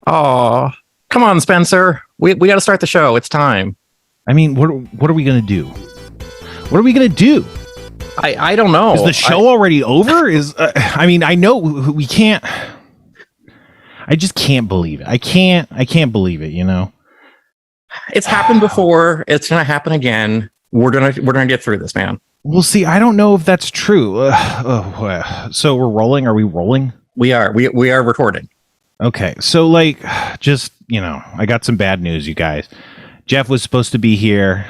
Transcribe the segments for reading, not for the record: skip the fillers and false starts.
Oh, come on, Spencer. We got to start the show. It's time. I mean, what are we gonna do? What are we gonna do? I don't know. Is the show already over? I mean, I know we can't. I just can't believe it. I can't believe it. You know, it's happened before. It's gonna happen again. We're gonna get through this, man. We'll see. I don't know if that's true. So we're rolling. Are we rolling? We are. We are recording. Okay. So just I got some bad news, you guys. Jeff was supposed to be here.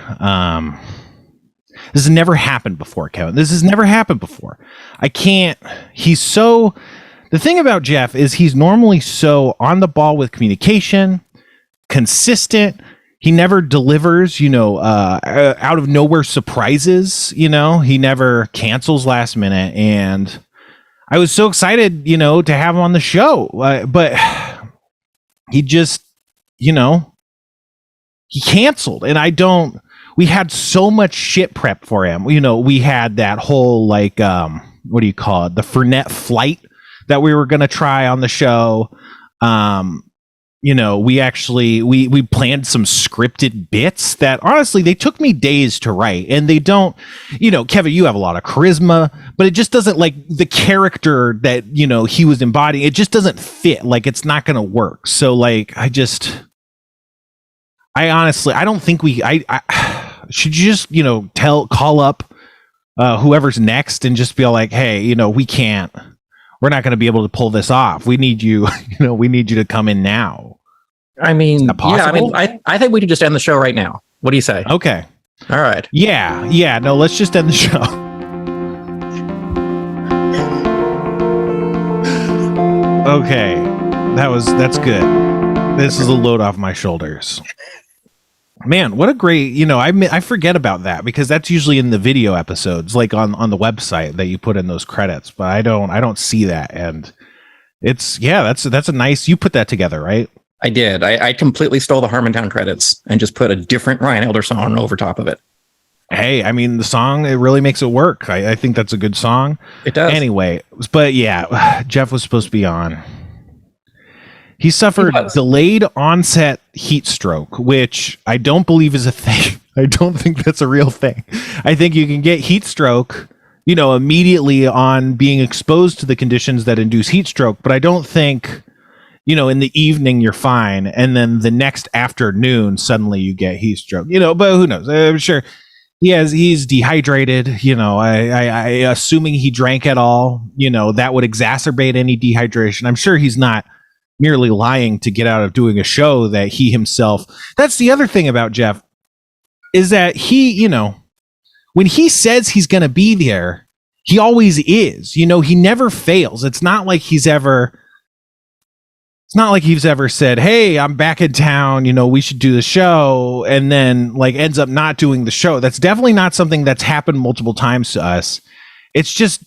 This has never happened before, Kevin. This has never happened before. I can't. The thing about Jeff is he's normally so on the ball with communication, consistent. He never delivers, out of nowhere surprises. He never cancels last minute. And I was so excited, to have him on the show. But he just, he canceled. And we had so much shit prep for him. We had that whole, what do you call it? The Fernet flight that we were going to try on the show. We actually, we planned some scripted bits that honestly, they took me days to write, and they don't, Kevin, you have a lot of charisma, but it just doesn't, the character that, he was embodying, it just doesn't fit. It's not going to work. So I honestly, I don't think I should you just, call up whoever's next and just be like, hey, we're not going to be able to pull this off. We need you, we need you to come in now. I mean, I think we could just end the show right now. What do you say? Okay. All right. Yeah. No, let's just end the show. Okay. That's good. This is a load off my shoulders. Man, what a great, I forget about that because that's usually in the video episodes, on the website that you put in those credits, but I don't see that. And that's a nice, you put that together, right? I did. I completely stole the Harmontown credits and just put a different Ryan Elder song over top of it. Hey, I mean, the song, it really makes it work. I think that's a good song. It does. Anyway, but yeah, Jeff was supposed to be on. He suffered delayed onset heat stroke, which I don't believe is a thing. I don't think that's a real thing. I think you can get heat stroke, immediately on being exposed to the conditions that induce heat stroke. But I don't think, in the evening you're fine. And then the next afternoon, suddenly you get heat stroke, but who knows? I'm sure he's dehydrated, I assuming he drank at all, that would exacerbate any dehydration. I'm sure he's not merely lying to get out of doing a show that he himself. That's the other thing about Jeff is that he, when he says he's going to be there, he always is, he never fails. It's not like he's ever said, hey, I'm back in town, we should do the show. And then ends up not doing the show. That's definitely not something that's happened multiple times to us. It's just,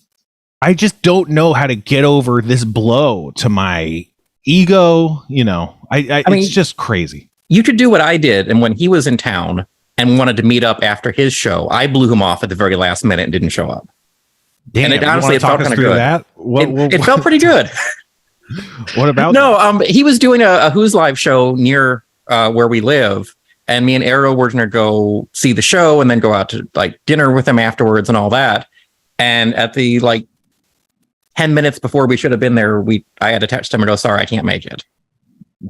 I just don't know how to get over this blow to my ego, I mean, it's just crazy. You could do what I did, and when he was in town and wanted to meet up after his show, I blew him off at the very last minute and didn't show up. Damn, and it honestly it felt kind of good. That? It felt pretty good. What about he was doing a Who's Live show near where we live, and me and Arrow were gonna go see the show and then go out to dinner with him afterwards and all that. And at the 10 minutes before we should have been there, I had to text him and go, sorry, I can't make it.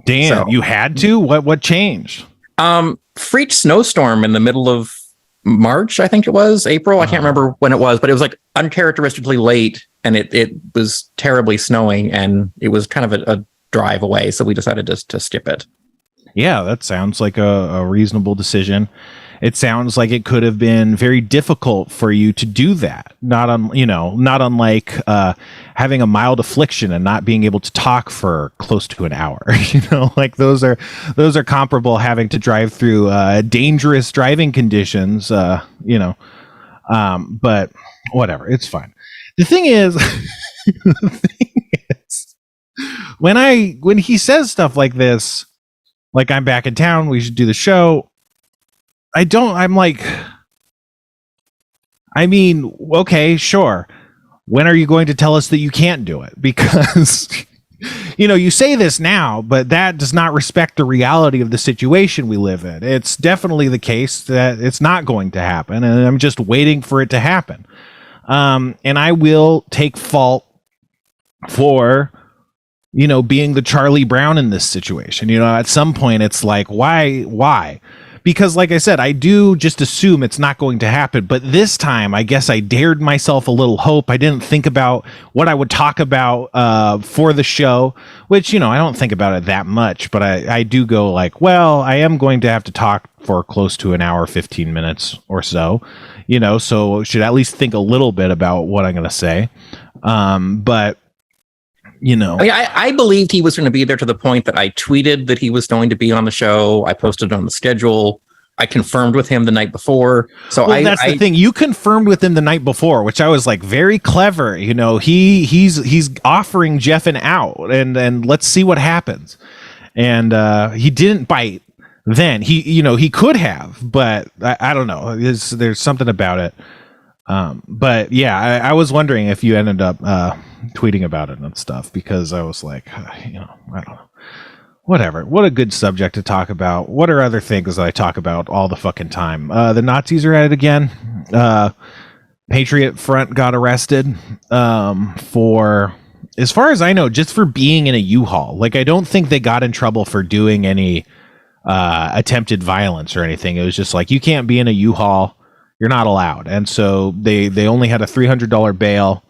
Damn, you had to? What changed? Freak snowstorm in the middle of March, I think it was, April. I can't remember when it was, but it was uncharacteristically late, and it was terribly snowing, and it was kind of a drive away, so we decided to skip it. Yeah, that sounds like a reasonable decision. It sounds like it could have been very difficult for you to do that. Not unlike having a mild affliction and not being able to talk for close to an hour. Those are comparable, having to drive through dangerous driving conditions. But whatever, it's fine. The thing is, when he says stuff like this, I'm back in town, we should do the show. Okay, sure. When are you going to tell us that you can't do it? Because You say this now, but that does not respect the reality of the situation we live in. It's definitely the case that it's not going to happen, and I'm just waiting for it to happen. And I will take fault for, being the Charlie Brown in this situation. At some point it's like, why? Because like I said, I do just assume it's not going to happen. But this time, I guess I dared myself a little hope. I didn't think about what I would talk about for the show, which, I don't think about it that much. But I do go like, well, I am going to have to talk for close to an hour, 15 minutes or so, so should at least think a little bit about what I'm going to say. But I believed he was going to be there to the point that I tweeted that he was going to be on the show. I posted on the schedule. I confirmed with him the night before. So that's the thing. You confirmed with him the night before, which I was like, very clever. He's offering Jeff an out, and let's see what happens. And he didn't bite. Then he could have, but I don't know. There's something about it. But yeah, I was wondering if you ended up tweeting about it and stuff, because I was like, I don't know. Whatever. What a good subject to talk about. What are other things that I talk about all the fucking time? The Nazis are at it again. Patriot Front got arrested for, as far as I know, just for being in a U-Haul. Like, I don't think they got in trouble for doing any attempted violence or anything. It was just like, you can't be in a U-Haul. You're not allowed. And so they only had a $300 bail,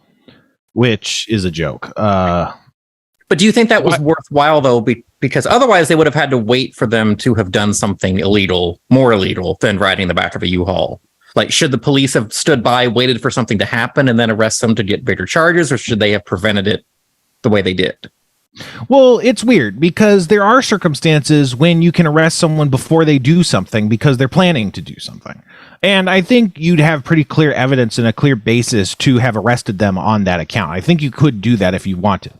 which is a joke. But do you think that was worthwhile, though? Because otherwise they would have had to wait for them to have done something illegal, more illegal than riding the back of a U-Haul. Like, should the police have stood by, waited for something to happen, and then arrest them to get bigger charges, or should they have prevented it the way they did? Well, it's weird because there are circumstances when you can arrest someone before they do something because they're planning to do something. And I think you'd have pretty clear evidence and a clear basis to have arrested them on that account. I think you could do that if you wanted.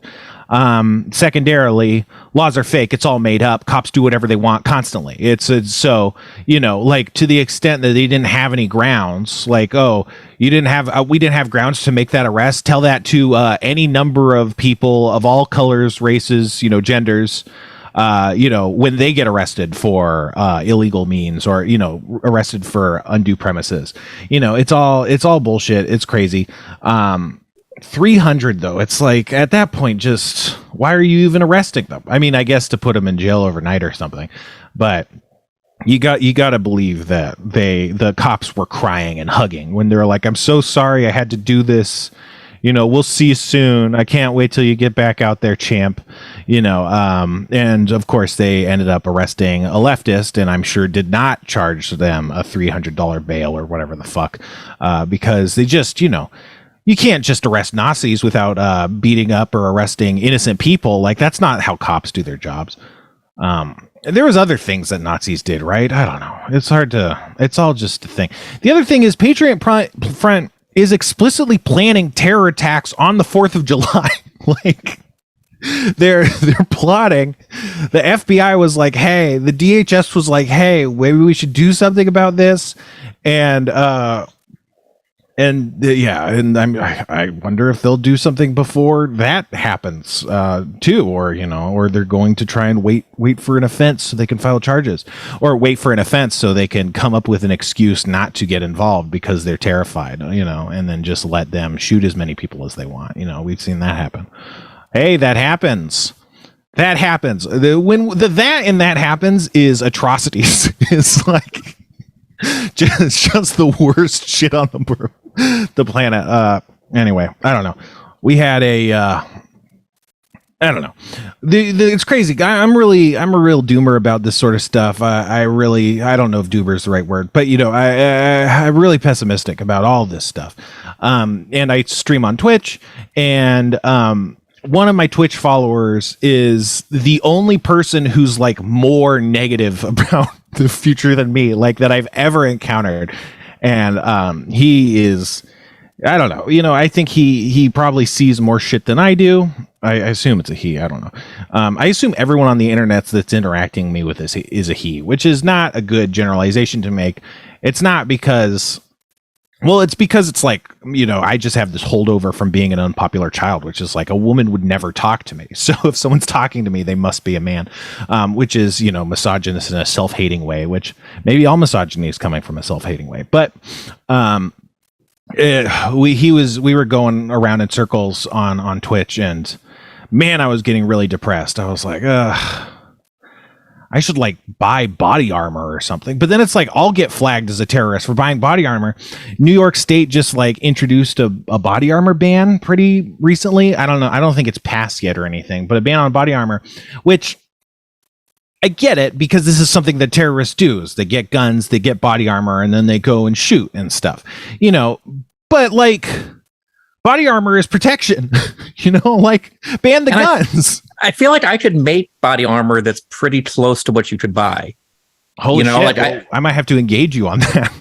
Secondarily, laws are fake. It's all made up. Cops do whatever they want constantly. It's so, like, to the extent that they didn't have any grounds, like, we didn't have grounds to make that arrest. Tell that to any number of people of all colors, races, genders, when they get arrested for illegal means, or, arrested for undue premises. It's all bullshit. It's crazy. 300 though, it's like, at that point, just why are you even arresting them? I mean, I guess to put them in jail overnight or something, but you got to believe that the cops were crying and hugging when they're like, I'm so sorry I had to do this, we'll see you soon, I can't wait till you get back out there, champ. And of course they ended up arresting a leftist, and I'm sure did not charge them a $300 bail or whatever the fuck, because they just, you can't just arrest Nazis without beating up or arresting innocent people. Like, that's not how cops do their jobs. There was other things that Nazis did, right? I don't know. It's all just a thing. The other thing is Patriot Front is explicitly planning terror attacks on the 4th of July. Like, they're plotting. The FBI was like, hey, the DHS was like, hey, maybe we should do something about this. And I wonder if they'll do something before that happens too, or they're going to try and wait for an offense so they can file charges, or wait for an offense so they can come up with an excuse not to get involved because they're terrified, and then just let them shoot as many people as they want. We've seen that happen. Hey, that happens. That happens. That happens is atrocities. It's like just the worst shit on the planet. Anyway, I don't know. We had I don't know. It's crazy. I'm a real doomer about this sort of stuff. I don't know if doomer is the right word, but I'm really pessimistic about all this stuff. And I stream on Twitch, and one of my Twitch followers is the only person who's like more negative about the future than me, like, that I've ever encountered. And he is, I don't know, I think he probably sees more shit than I do. I assume it's a he. I don't know. I assume everyone on the internet that's interacting me with this is a he, which is not a good generalization to make. It's not because Well, it's because it's like, I just have this holdover from being an unpopular child, which is like a woman would never talk to me. So if someone's talking to me, they must be a man, which is, misogynist in a self-hating way, which maybe all misogyny is coming from a self-hating way. But we were going around in circles on Twitch, and man, I was getting really depressed. I was like, I should like buy body armor or something. But then it's like, I'll get flagged as a terrorist for buying body armor. New York State just like introduced a body armor ban pretty recently. I don't know. I don't think it's passed yet or anything, but a ban on body armor, which I get it, because this is something that terrorists do, is they get guns, they get body armor, and then they go and shoot and stuff, but like body armor is protection, like ban the guns. I feel like I could make body armor that's pretty close to what you could buy. Holy shit. Like I might have to engage you on that.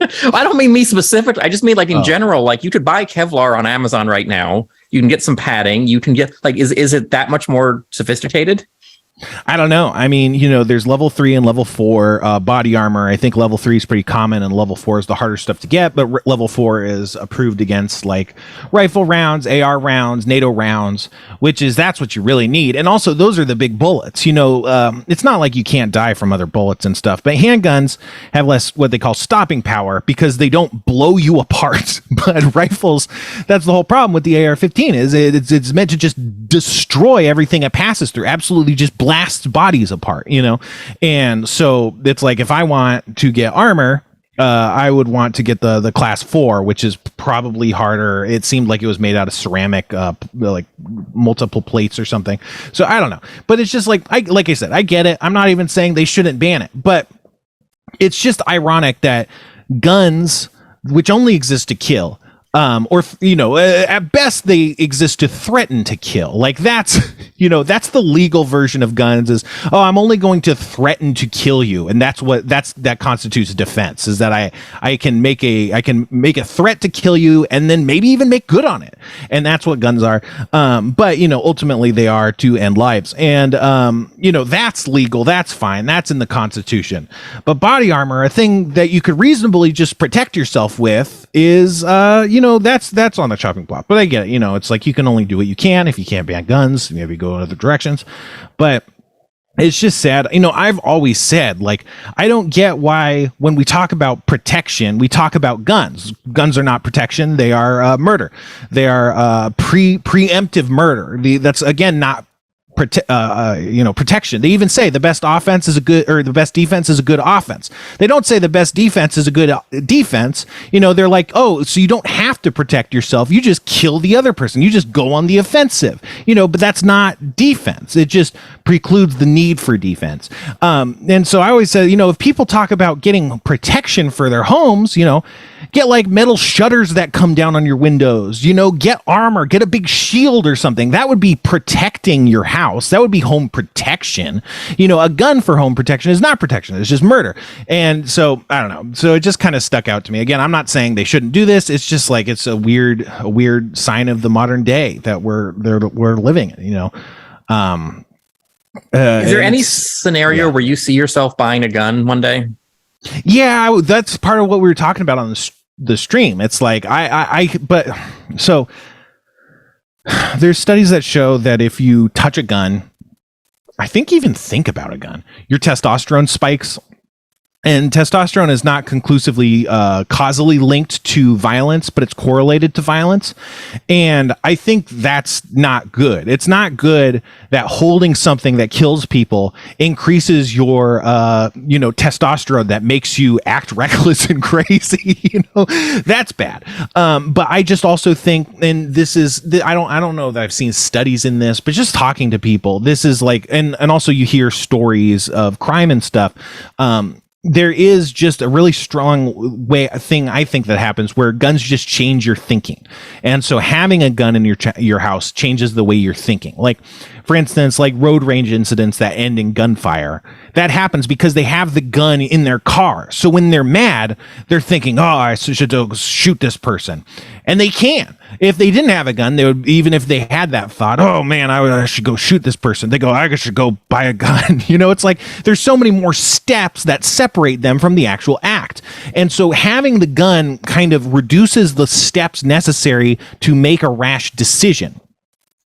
I don't mean me specifically. I just mean like in general, like you could buy Kevlar on Amazon right now. You can get some padding. You can get like, is it that much more sophisticated? I don't know. I mean, there's level 3 and level 4 body armor. I think level 3 is pretty common and level 4 is the harder stuff to get, but level 4 is approved against like rifle rounds, AR rounds, NATO rounds, that's what you really need. And also those are the big bullets. It's not like you can't die from other bullets and stuff, but handguns have less what they call stopping power because they don't blow you apart. But rifles, that's the whole problem with the AR-15 is it's meant to just destroy everything it passes through. Absolutely just blast bodies apart, and so it's like if I want to get armor, I would want to get the class 4, which is probably harder. It seemed like it was made out of ceramic, like multiple plates or something. So I don't know, but it's just like I said, I get it. I'm not even saying they shouldn't ban it, but it's just ironic that guns, which only exist to kill, at best they exist to threaten to kill. Like that's the legal version of guns is, I'm only going to threaten to kill you. And that constitutes defense, is that I can make a threat to kill you and then maybe even make good on it. And that's what guns are. But ultimately they are to end lives. And, that's legal. That's fine. That's in the Constitution. But body armor, a thing that you could reasonably just protect yourself with is, that's on the chopping block. But I get it. It's like you can only do what you can. If you can't ban guns, maybe go in other directions. But it's just sad. I've always said, like, I don't get why when we talk about protection, we talk about guns. Guns are not protection. They are murder. They are preemptive murder. That's, again, not protection. They even say the best offense is the best defense is a good offense. They don't say the best defense is a good defense. They're like, so you don't have to protect yourself. You just kill the other person. You just go on the offensive, but that's not defense. It just precludes the need for defense. And so I always say, if people talk about getting protection for their homes, get like metal shutters that come down on your windows, get armor, get a big shield or something. That would be protecting your house. That would be home protection. A gun for home protection is not protection. It's just murder. And so I don't know. So it just kind of stuck out to me. Again, I'm not saying they shouldn't do this. It's just like, it's a weird sign of the modern day that we're living in, is there any scenario where you see yourself buying a gun one day? Yeah, that's part of what we were talking about on the stream. It's like so there's studies that show that if you touch a gun, I think even think about a gun, your testosterone spikes. And testosterone is not conclusively causally linked to violence, but it's correlated to violence. And I think that's not good. It's not good that holding something that kills people increases your, testosterone that makes you act reckless and crazy. That's bad. But I just also think, and this is, I don't know that I've seen studies in this, but just talking to people, this is like, and also you hear stories of crime and stuff. There is just a really strong thing I think that happens where guns just change your thinking. And so having a gun in your house changes the way you're thinking. Like For instance, like road rage incidents that end in gunfire. That happens because they have the gun in their car. So when they're mad, they're thinking, oh, I should go shoot this person. And they can. If they didn't have a gun, they would, even if they had that thought, oh man, I should go shoot this person. They go, I should go buy a gun. It's like there's so many more steps that separate them from the actual act. And so having the gun kind of reduces the steps necessary to make a rash decision.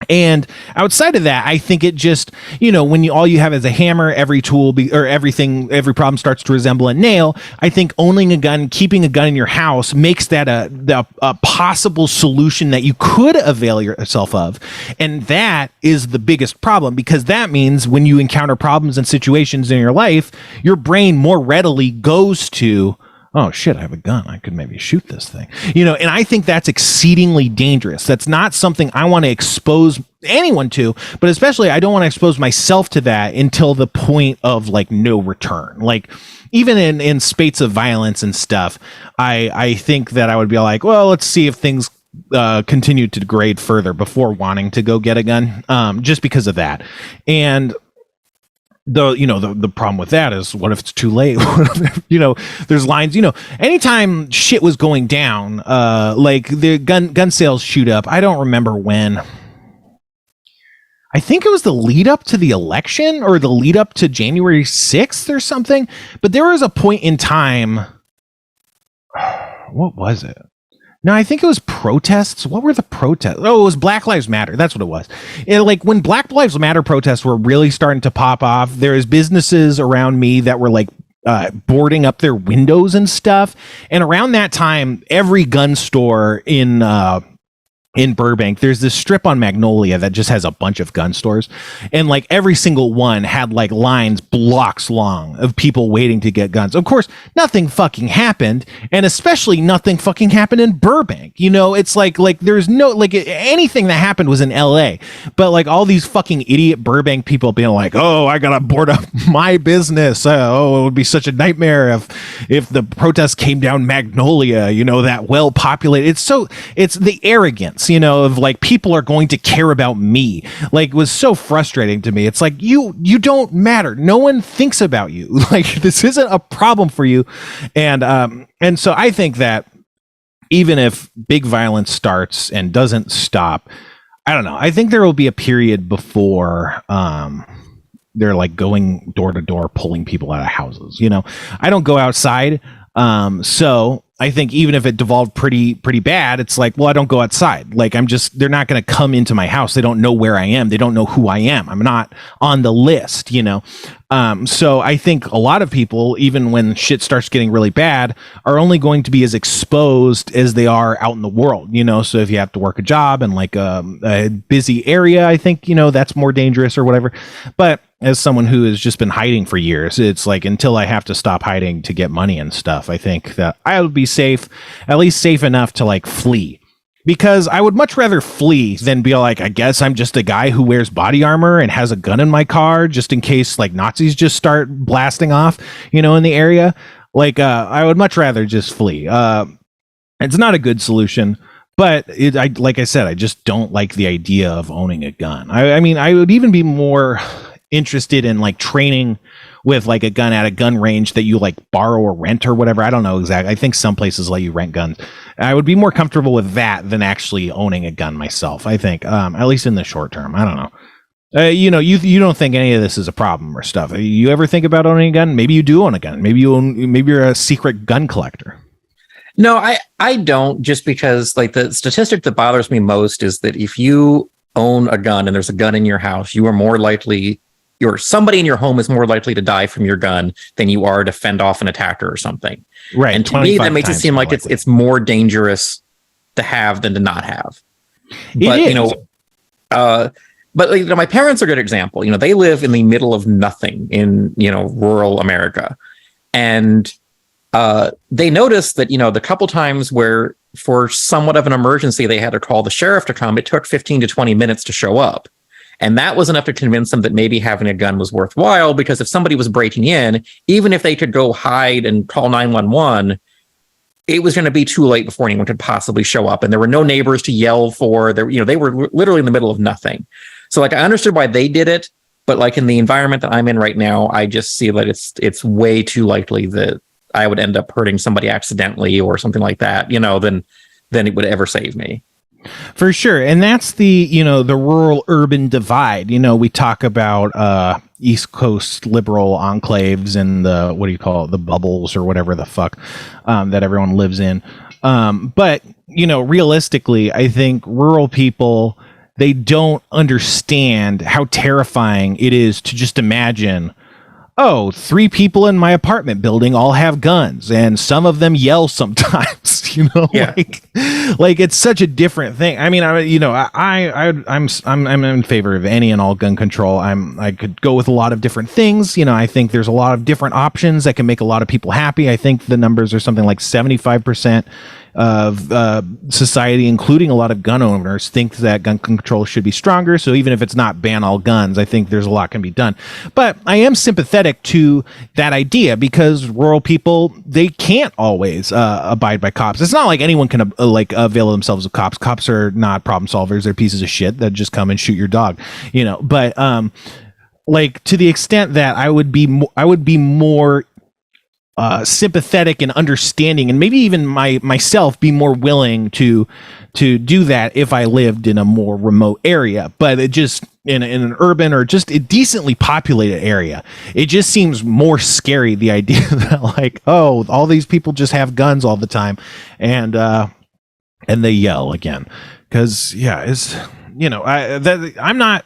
And outside of that, I think it just, when all you have is a hammer, every tool every problem starts to resemble a nail. I think owning a gun, keeping a gun in your house makes that a possible solution that you could avail yourself of. And that is the biggest problem, because that means when you encounter problems and situations in your life, your brain more readily goes to, oh shit, I have a gun. I could maybe shoot this thing. And I think that's exceedingly dangerous. That's not something I want to expose anyone to, but especially I don't want to expose myself to that until the point of like no return. Like even in spates of violence and stuff, I think that I would be like, well, let's see if things continue to degrade further before wanting to go get a gun, just because of that. And the problem with that is, what if it's too late? There's lines, anytime shit was going down, like the gun sales shoot up. I don't remember when. I think it was the lead up to the election or the lead up to January 6th or something. But there was a point in time. What was it? No, I think it was protests. What were the protests? Oh, it was Black Lives Matter. That's what it was. Like when Black Lives Matter protests were really starting to pop off, there was businesses around me that were like boarding up their windows and stuff. And around that time, every gun store in Burbank, there's this strip on Magnolia that just has a bunch of gun stores, and like every single one had like lines blocks long of people waiting to get guns. Of course, nothing fucking happened, and especially nothing fucking happened in Burbank. It's like there's no, like, anything that happened was in LA, but like all these fucking idiot Burbank people being like, oh, I gotta board up my business. Oh, it would be such a nightmare if the protest came down Magnolia, that well populated. It's the arrogance, of like, people are going to care about me. Like, it was so frustrating to me. It's like, you don't matter. No one thinks about you. Like, this isn't a problem for you. And so I think that even if big violence starts and doesn't stop, I don't know. I think there will be a period before they're like going door to door, pulling people out of houses. I don't go outside. So I think even if it devolved pretty bad, it's like, well, I don't go outside. Like, they're not going to come into my house. They don't know where I am. They don't know who I am. I'm not on the list, So I think a lot of people, even when shit starts getting really bad, are only going to be as exposed as they are out in the world, So if you have to work a job in like a busy area, I think, that's more dangerous or whatever. But as someone who has just been hiding for years, it's like, until I have to stop hiding to get money and stuff, I think that I would be safe, at least safe enough to like flee. Because I would much rather flee than be like, I guess I'm just a guy who wears body armor and has a gun in my car just in case like Nazis just start blasting off, in the area. Like, I would much rather just flee. It's not a good solution, but like I said, I just don't like the idea of owning a gun. I mean, I would even be more interested in like training with like a gun at a gun range that you like borrow or rent or whatever. I don't know exactly. I think some places let you rent guns. I would be more comfortable with that than actually owning a gun myself, I think, at least in the short term. I don't know. You don't think any of this is a problem or stuff. You ever think about owning a gun? Maybe you do own a gun. Maybe you're a secret gun collector. No, I don't, just because like the statistic that bothers me most is that if you own a gun and there's a gun in your house, you are more likely, somebody in your home is more likely to die from your gun than you are to fend off an attacker or something. Right. And to me, that makes it seem like it's more dangerous to have than to not have. But my parents are a good example. They live in the middle of nothing in, rural America. And they noticed that, the couple times where for somewhat of an emergency, they had to call the sheriff to come, it took 15 to 20 minutes to show up. And that was enough to convince them that maybe having a gun was worthwhile, because if somebody was breaking in, even if they could go hide and call 911, it was going to be too late before anyone could possibly show up. And there were no neighbors to yell for. They were literally in the middle of nothing. So like I understood why they did it, but like in the environment that I'm in right now, I just see that it's way too likely that I would end up hurting somebody accidentally or something like that, than it would ever save me. For sure. And that's the rural urban divide. We talk about East Coast liberal enclaves and what do you call it, the bubbles or whatever the fuck that everyone lives in. But realistically, I think rural people, they don't understand how terrifying it is to just imagine, oh, 3 people in my apartment building all have guns and some of them yell sometimes, Yeah. like it's such a different thing. I mean, I'm in favor of any and all gun control. I could go with a lot of different things. I think there's a lot of different options that can make a lot of people happy. I think the numbers are something like 75% of society, including a lot of gun owners, think that gun control should be stronger. So even if it's not ban all guns, I think there's a lot can be done. But I am sympathetic to that idea because rural people, they can't always abide by cops. It's not like anyone can avail themselves of cops. Cops are not problem solvers. They're pieces of shit that just come and shoot your dog, But like to the extent that I would be more sympathetic and understanding, and maybe even myself be more willing to do that if I lived in a more remote area. But it just in an urban or just a decently populated area, it just seems more scary, the idea that like, oh, all these people just have guns all the time and they yell again. Because it's I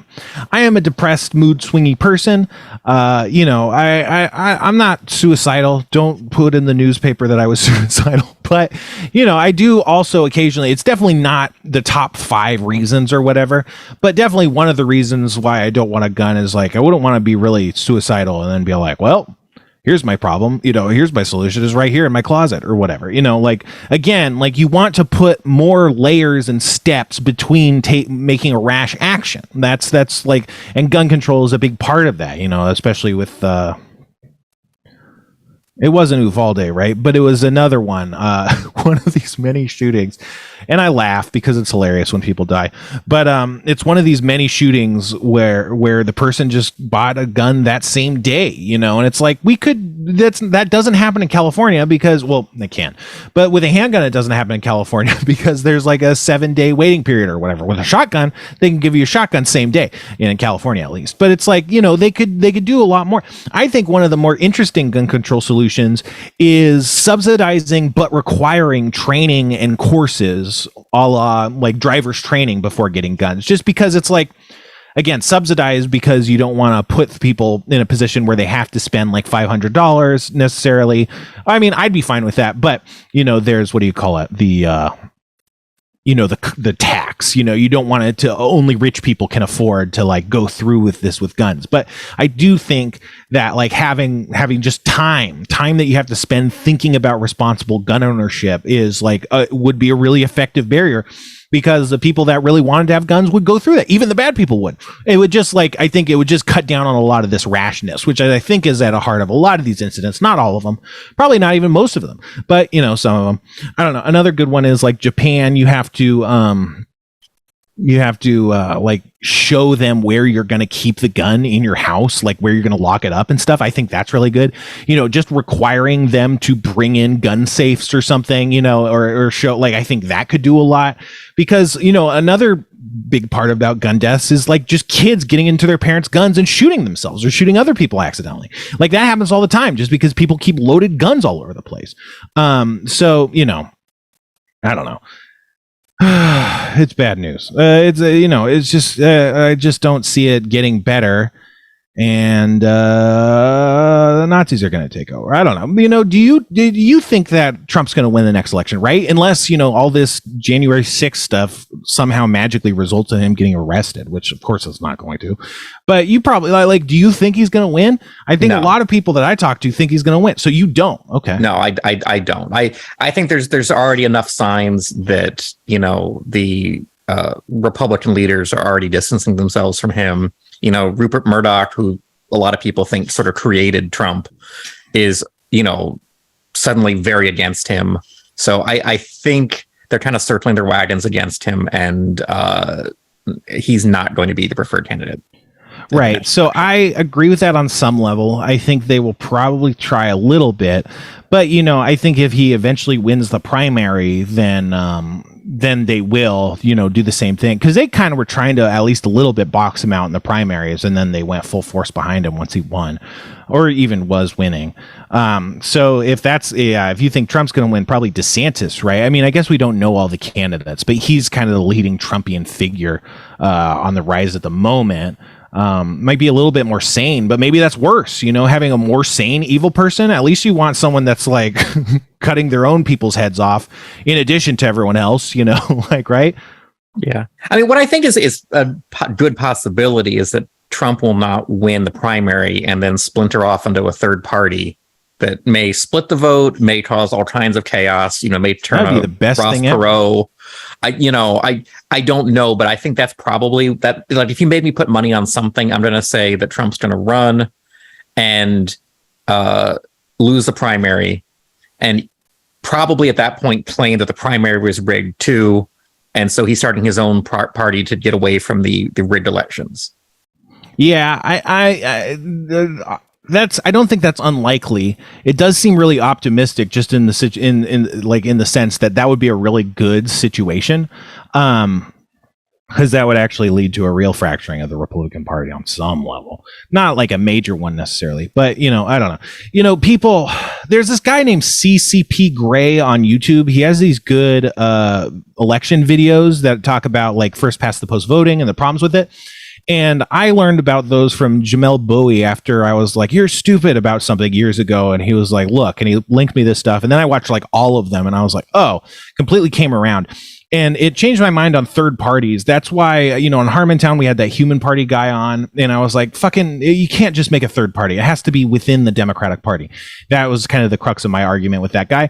am a depressed, mood swingy person. I'm not suicidal. Don't put in the newspaper that I was suicidal. But, I do also occasionally, it's definitely not the top 5 reasons or whatever, but definitely one of the reasons why I don't want a gun is like, I wouldn't want to be really suicidal and then be like, well, here's my problem, here's my solution is right here in my closet or whatever, like, again, like you want to put more layers and steps between making a rash action. That's like, and gun control is a big part of that, especially with, it wasn't Uvalde, right? But it was another one, one of these many shootings. And I laugh because it's hilarious when people die. But it's one of these many shootings where the person just bought a gun that same day, and it's like that doesn't happen in California because, well, they can. But with a handgun, it doesn't happen in California because there's like a 7-day waiting period or whatever. With a shotgun, they can give you a shotgun same day in California at least. But it's like, they could do a lot more. I think one of the more interesting gun control solutions is subsidizing but requiring training and courses a la like driver's training before getting guns, just because it's like, again, subsidized because you don't want to put people in a position where they have to spend like $500 necessarily. I mean, I'd be fine with that, but there's, what do you call it, the tax, you don't want it to only rich people can afford to like go through with this with guns. But I do think that like having just time that you have to spend thinking about responsible gun ownership is like would be a really effective barrier, because the people that really wanted to have guns would go through that. Even the bad people would. It would just I think it would just cut down on a lot of this rashness, which I think is at the heart of a lot of these incidents. Not all of them, probably not even most of them, but some of them. I don't know. Another good one is like Japan. You have to like show them where you're going to keep the gun in your house, like where you're going to lock it up and stuff. I think that's really good. Just requiring them to bring in gun safes or something, or show, like, I think that could do a lot, because, another big part about gun deaths is like just kids getting into their parents' guns and shooting themselves or shooting other people accidentally. Like that happens all the time just because people keep loaded guns all over the place. So, I don't know. It's bad news. It's just I just don't see it getting better, and the Nazis are going to take over. I don't know. Do you think that Trump's going to win the next election? Right, unless all this January 6th stuff somehow magically results in him getting arrested, which of course it's not going to. But you probably like. Do you think he's going to win? I think a lot of people that I talk to think he's going to win. So you don't? Okay. No, I don't. I think there's already enough signs that the Republican leaders are already distancing themselves from him. Rupert Murdoch, who a lot of people think sort of created Trump, is suddenly very against him. So I think they're kind of circling their wagons against him, and he's not going to be the preferred candidate. Right. So I agree with that on some level. I think they will probably try a little bit, but I think if he eventually wins the primary, then they will, do the same thing, because they kind of were trying to at least a little bit box him out in the primaries, and then they went full force behind him once he won, or even was winning. So if you think Trump's going to win, probably DeSantis, right? I mean, I guess we don't know all the candidates, but he's kind of the leading Trumpian figure on the rise at the moment. Might be a little bit more sane, but maybe that's worse, having a more sane evil person. At least you want someone that's like cutting their own people's heads off in addition to everyone else, right? Yeah. I mean, what I think is a good possibility is that Trump will not win the primary and then splinter off into a third party that may split the vote, may cause all kinds of chaos, may turn That'd be the best Ross thing Perot. I don't know, but I think that's probably that. Like, if you made me put money on something, I'm going to say that Trump's going to run and lose the primary, and probably at that point claim that the primary was rigged too, and so he's starting his own party to get away from the rigged elections. Yeah, I don't think that's unlikely. It does seem really optimistic, just in the sense that would be a really good situation, because that would actually lead to a real fracturing of the Republican Party on some level, not like a major one necessarily, but I don't know. People. There's this guy named CCP Gray on YouTube. He has these good election videos that talk about like first past the post voting and the problems with it. And I learned about those from Jamel Bowie after I was like, "You're stupid" about something years ago. And he was like, "Look," and he linked me this stuff. And then I watched like all of them, and I was like, "Oh," completely came around. And it changed my mind on third parties. That's why, in Harmontown, we had that Human Party guy on. And I was like, fucking, you can't just make a third party. It has to be within the Democratic Party. That was kind of the crux of my argument with that guy.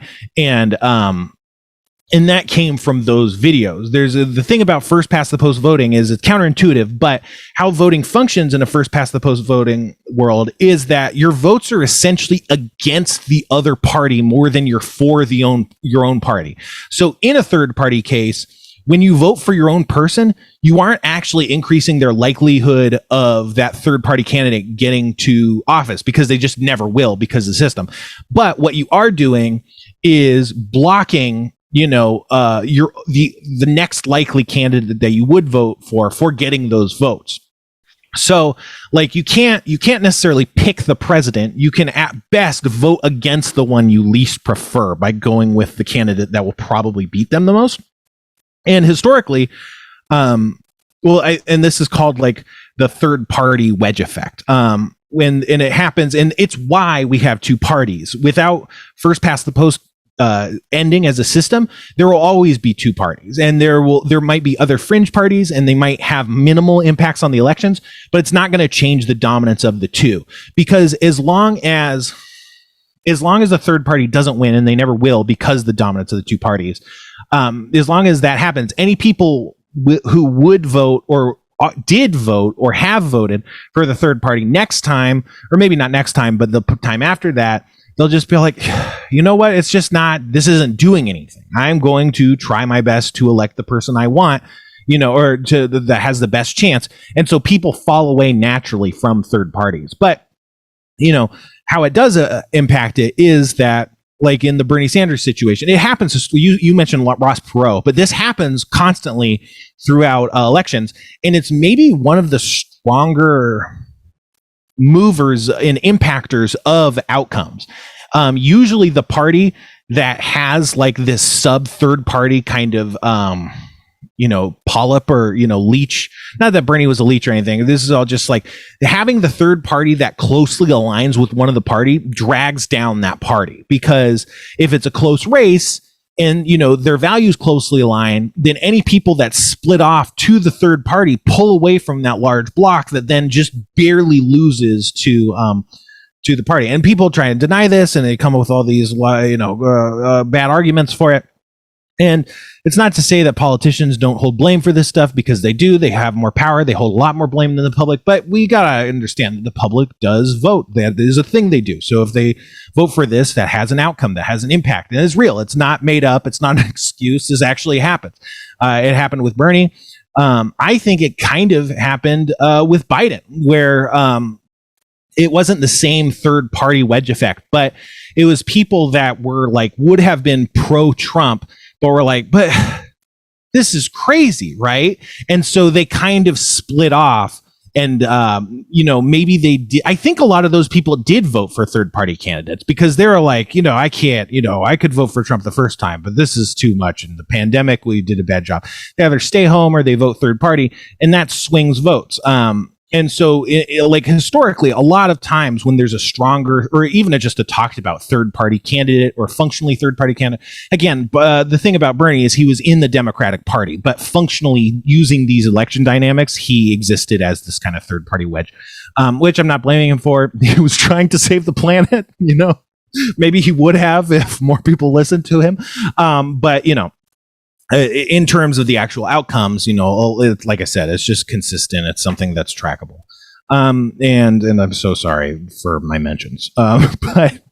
And that came from those videos. The thing about first past the post voting is it's counterintuitive, but how voting functions in a first past the post voting world is that your votes are essentially against the other party more than you're for your own party. So in a third party case, when you vote for your own person, you aren't actually increasing their likelihood of that third party candidate getting to office, because they just never will because of the system. But what you are doing is blocking the next likely candidate that you would vote for getting those votes. So like you can't necessarily pick the president. You can at best vote against the one you least prefer by going with the candidate that will probably beat them the most. And historically, and this is called like the third party wedge effect. When it happens, and it's why we have two parties. Without first past the post ending as a system, there will always be two parties, and there might be other fringe parties, and they might have minimal impacts on the elections, but it's not going to change the dominance of the two, because as long as the third party doesn't win, and they never will because the dominance of the two parties, as long as that happens, any people who would vote or did vote or have voted for the third party next time, or maybe not next time, but the time after that, they'll just be like, you know what? It's just this isn't doing anything. I'm going to try my best to elect the person I want, or that has the best chance. And so people fall away naturally from third parties. But, how it does impact it is that, like in the Bernie Sanders situation, it happens. You mentioned Ross Perot, but this happens constantly throughout elections. And it's maybe one of the stronger movers and impactors of outcomes. Usually the party that has like this sub third party kind of polyp or leech, not that Bernie was a leech or anything, this is all just like having the third party that closely aligns with one of the party drags down that party, because if it's a close race and their values closely align, then any people that split off to the third party pull away from that large block that then just barely loses to the party. And people try and deny this, and they come up with all these bad arguments for it. And it's not to say that politicians don't hold blame for this stuff, because they do. They have more power. They hold a lot more blame than the public. But we got to understand that the public does vote. That is a thing they do. So if they vote for this, that has an outcome, that has an impact, and it's real. It's not made up. It's not an excuse. This actually happens. It happened with Bernie. I think it kind of happened with Biden, where it wasn't the same third party wedge effect, but it was people that were like, would have been pro Trump, but were like, but this is crazy, right? And so they kind of split off. And, maybe they did. I think a lot of those people did vote for third party candidates because they were like, I can't, I could vote for Trump the first time, but this is too much. In the pandemic, we did a bad job. They either stay home or they vote third party, and that swings votes. And so, like historically, a lot of times when there's a stronger, or even just a talked about third party candidate or functionally third party candidate, again, the thing about Bernie is he was in the Democratic Party, but functionally using these election dynamics, he existed as this kind of third party wedge, which I'm not blaming him for. He was trying to save the planet, maybe he would have if more people listened to him. But in terms of the actual outcomes, like I said, it's just consistent. It's something that's trackable. And I'm so sorry for my mentions. But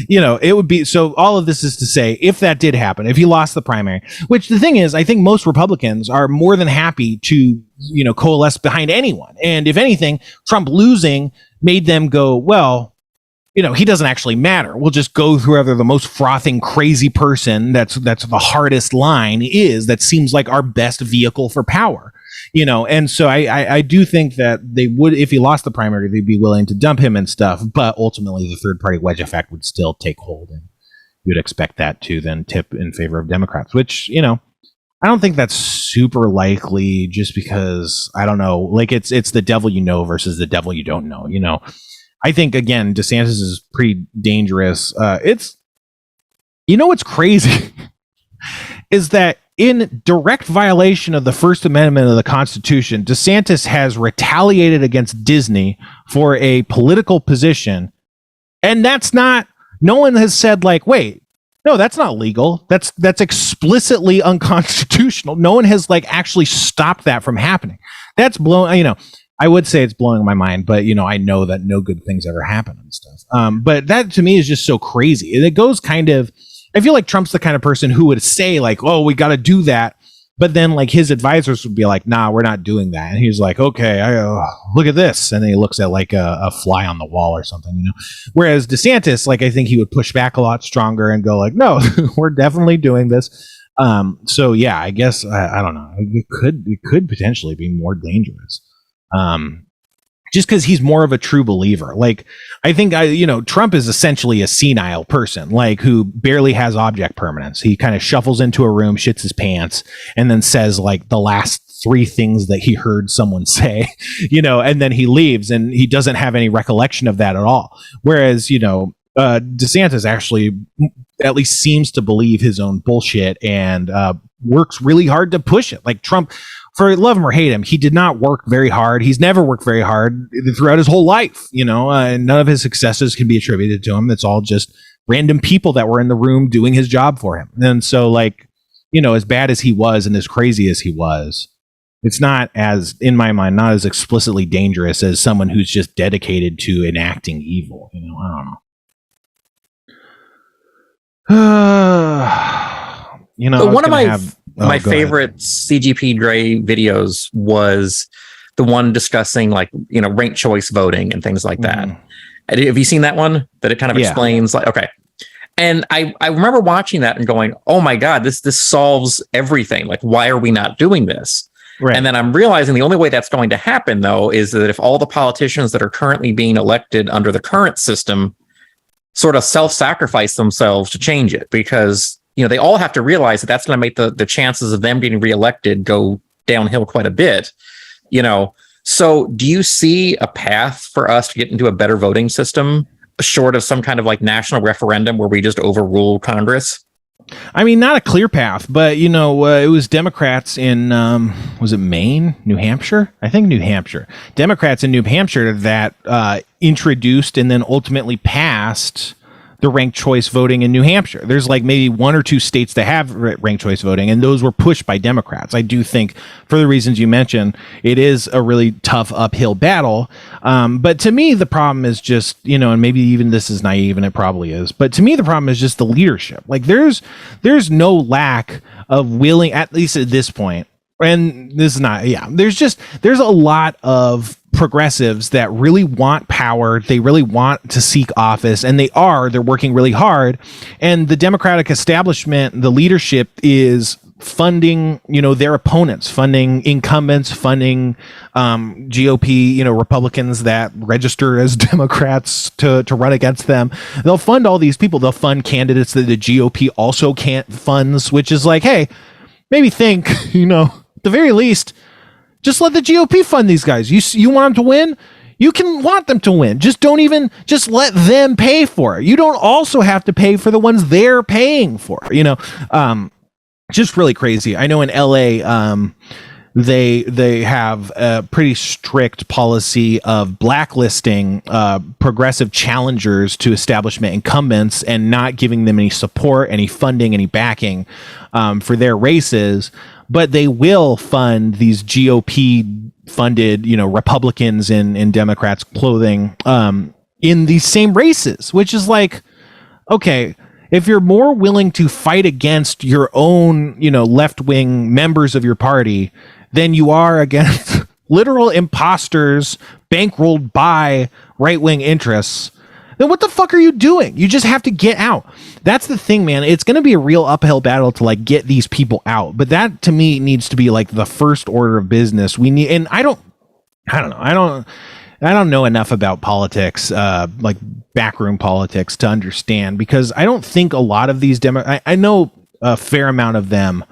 it would be, so all of this is to say, if that did happen, if he lost the primary, which the thing is, I think most Republicans are more than happy to, coalesce behind anyone. And if anything, Trump losing made them go, well, he doesn't actually matter. We'll just go through whoever the most frothing, crazy person that's the hardest line is, that seems like our best vehicle for power, And so I do think that they would, if he lost the primary, they'd be willing to dump him and stuff. But ultimately, the third party wedge effect would still take hold, and you'd expect that to then tip in favor of Democrats, which, I don't think that's super likely, just because I don't know, like it's the devil versus the devil you don't know, I think, again, DeSantis is pretty dangerous. What's crazy is that in direct violation of the First Amendment of the Constitution, DeSantis has retaliated against Disney for a political position. And no one has said like, wait, no, that's not legal. That's explicitly unconstitutional. No one has like actually stopped that from happening. That's I would say it's blowing my mind, but I know that no good things ever happen and stuff. But that to me is just so crazy. And it goes kind of, I feel like Trump's the kind of person who would say like, oh, we got to do that. But then like his advisors would be like, nah, we're not doing that. And he's like, okay, look at this. And then he looks at like a fly on the wall or something, Whereas DeSantis, like, I think he would push back a lot stronger and go like, no, we're definitely doing this. So yeah, I guess, I don't know. It could potentially be more dangerous. Just because he's more of a true believer. Like, I think Trump is essentially a senile person, like, who barely has object permanence. He kind of shuffles into a room, shits his pants, and then says like the last three things that he heard someone say, and then he leaves, and he doesn't have any recollection of that at all. Whereas, DeSantis actually at least seems to believe his own bullshit and works really hard to push it. Like Trump, for love him or hate him, he did not work very hard. He's never worked very hard throughout his whole life, and none of his successes can be attributed to him. It's all just random people that were in the room doing his job for him. And so, like, as bad as he was and as crazy as he was, it's not as, in my mind, not as explicitly dangerous as someone who's just dedicated to enacting evil. I don't know. So one of my favorite CGP Dre videos was the one discussing like, ranked choice voting and things like that. Have you seen that one? That it kind of explains like, okay. And I remember watching that and going, oh my God, this solves everything. Like, why are we not doing this? Right. And then I'm realizing the only way that's going to happen, though, is that if all the politicians that are currently being elected under the current system sort of self-sacrifice themselves to change it, because they all have to realize that that's going to make the chances of them getting reelected go downhill quite a bit. So do you see a path for us to get into a better voting system short of some kind of like national referendum where we just overrule Congress? I mean, not a clear path, but it was Democrats in was it Maine, New Hampshire? I think New Hampshire. Democrats in New Hampshire that introduced and then ultimately passed the ranked choice voting in New Hampshire. There's like maybe one or two states that have ranked choice voting, and those were pushed by Democrats. I do think, for the reasons you mentioned, it is a really tough uphill battle. But to me, the problem is just, and maybe even this is naive, and it probably is, but to me, the problem is just the leadership. Like there's no lack of willing, at least at this point, And this is not, there's a lot of progressives that really want power. They really want to seek office, and they're working really hard. And the Democratic establishment, the leadership, is funding, their opponents, funding incumbents, funding GOP, Republicans that register as Democrats to run against them. They'll fund all these people. They'll fund candidates that the GOP also can't funds, which is like, hey, maybe think, at the very least, just let the GOP fund these guys. You want them to win? You can want them to win. Just let them pay for it. You don't also have to pay for the ones they're paying for, just really crazy. I know in LA, they have a pretty strict policy of blacklisting progressive challengers to establishment incumbents and not giving them any support, any funding, any backing for their races. But they will fund these GOP funded, Republicans in Democrats' clothing in these same races, which is like, okay, if you're more willing to fight against your own, left-wing members of your party than you are against literal imposters bankrolled by right-wing interests, then what the fuck are you doing? You just have to get out. That's the thing, man. It's going to be a real uphill battle to like get these people out. But that to me needs to be like the first order of business. We need, and I don't know. I don't know enough about politics, like backroom politics, to understand, because I don't think a lot of these I know a fair amount of them,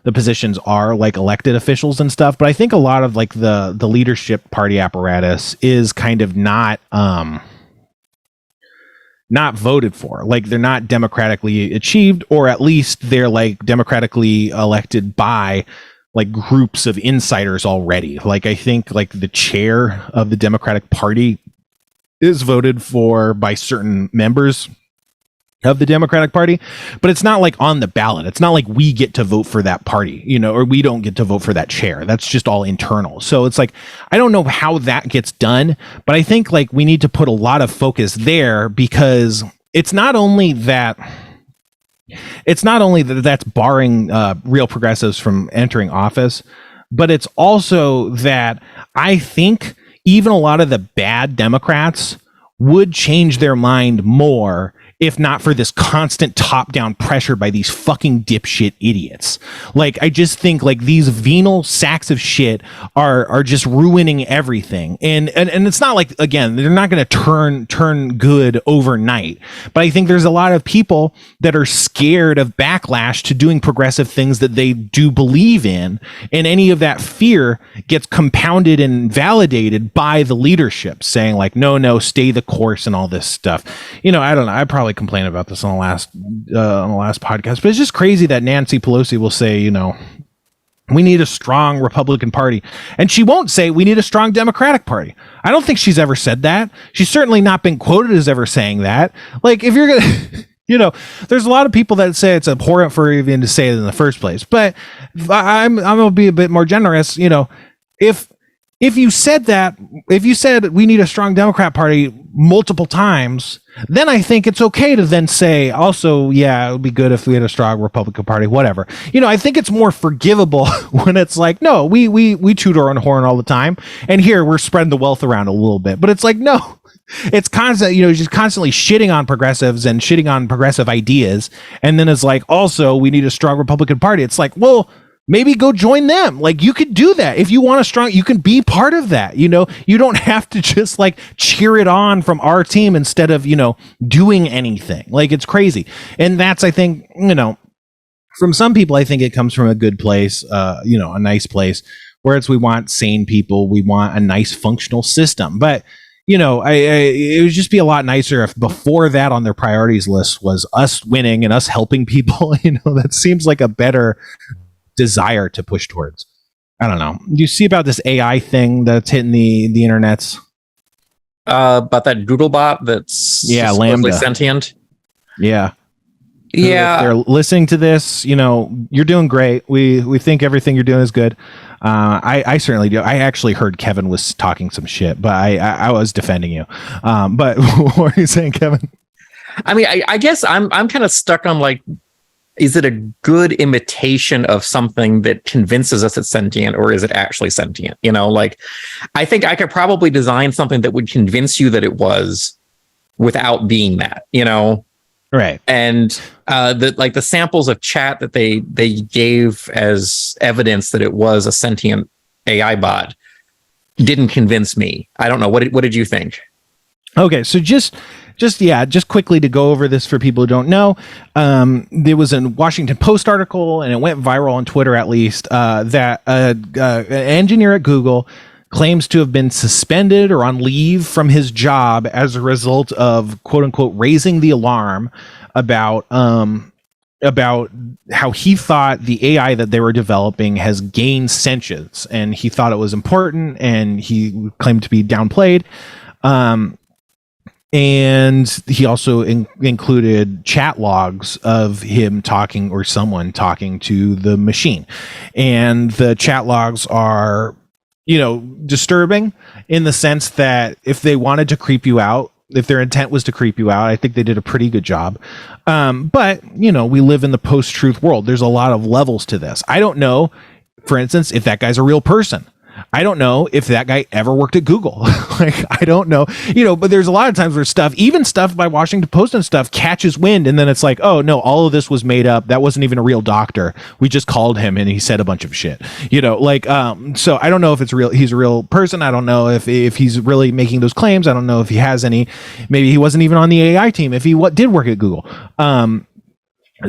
the positions are like elected officials and stuff, but I think a lot of like the leadership party apparatus is kind of not voted for. Like they're not democratically achieved, or at least they're like democratically elected by like groups of insiders already. Like I think like the chair of the Democratic Party is voted for by certain members of the Democratic Party, but it's not like on the ballot. It's not like we get to vote for that party, or we don't get to vote for that chair. That's just all internal. So it's like, I don't know how that gets done, but I think like we need to put a lot of focus there, because it's not only that that's barring real progressives from entering office, but it's also that I think even a lot of the bad Democrats would change their mind more if not for this constant top-down pressure by these fucking dipshit idiots. Like, I just think like these venal sacks of shit are just ruining everything. And it's not like, again, they're not going to turn good overnight. But I think there's a lot of people that are scared of backlash to doing progressive things that they do believe in. And any of that fear gets compounded and validated by the leadership saying like, no, stay the course and all this stuff. I don't know. I probably complained about this on the last podcast, but it's just crazy that Nancy Pelosi will say, we need a strong Republican Party, and she won't say we need a strong Democratic Party. I don't think she's ever said that. She's certainly not been quoted as ever saying that. Like, if you're gonna there's a lot of people that say it's abhorrent for even to say it in the first place, but I'm gonna be a bit more generous. If you said we need a strong Democrat Party multiple times, then I think it's okay to then say also, yeah, it would be good if we had a strong Republican Party, whatever. I think it's more forgivable when it's like, no, we toot our own horn all the time, and here we're spreading the wealth around a little bit. But it's like, no, it's constant, just constantly shitting on progressives and shitting on progressive ideas, and then it's like, also, we need a strong Republican Party. It's like, well, maybe go join them. Like, you could do that. If you want a strong, you can be part of that. You don't have to just like cheer it on from our team instead of, doing anything. Like, it's crazy. And that's, I think, from some people, I think it comes from a good place, a nice place, whereas we want sane people. We want a nice functional system. But, it would just be a lot nicer if before that on their priorities list was us winning and us helping people. That seems like a better desire to push towards. I don't know. Do you see about this AI thing that's hitting the internets? About that Doodlebot that's Lambda sentient. Yeah. Yeah. If they're listening to this, you're doing great. We think everything you're doing is good. I certainly do. I actually heard Kevin was talking some shit, but I was defending you. But what are you saying, Kevin? I mean, I guess I'm kind of stuck on like is it a good imitation of something that convinces us it's sentient, or is it actually sentient? Like, I think I could probably design something that would convince you that it was without being that, Right. And the samples of chat that they gave as evidence that it was a sentient AI bot didn't convince me. I don't know. What did you think? Okay, so just quickly to go over this for people who don't know, there was a Washington Post article, and it went viral on Twitter at least, that an engineer at Google claims to have been suspended or on leave from his job as a result of, quote unquote, raising the alarm about how he thought the AI that they were developing has gained sentience, and he thought it was important, and he claimed to be downplayed. And he also included chat logs of him talking, or someone talking to the machine. And the chat logs are, disturbing in the sense that if they wanted to creep you out, if their intent was to creep you out, I think they did a pretty good job. But, we live in the post-truth world. There's a lot of levels to this. I don't know, for instance, if that guy's a real person. I don't know if that guy ever worked at Google. I don't know, but there's a lot of times where even stuff by Washington Post and stuff catches wind, and then it's like, oh no, all of this was made up. That wasn't even a real doctor. We just called him and he said a bunch of shit, so I don't know if it's real. He's a real person. I don't know if he's really making those claims. I don't know if he has any, maybe he wasn't even on the AI team if he did work at Google.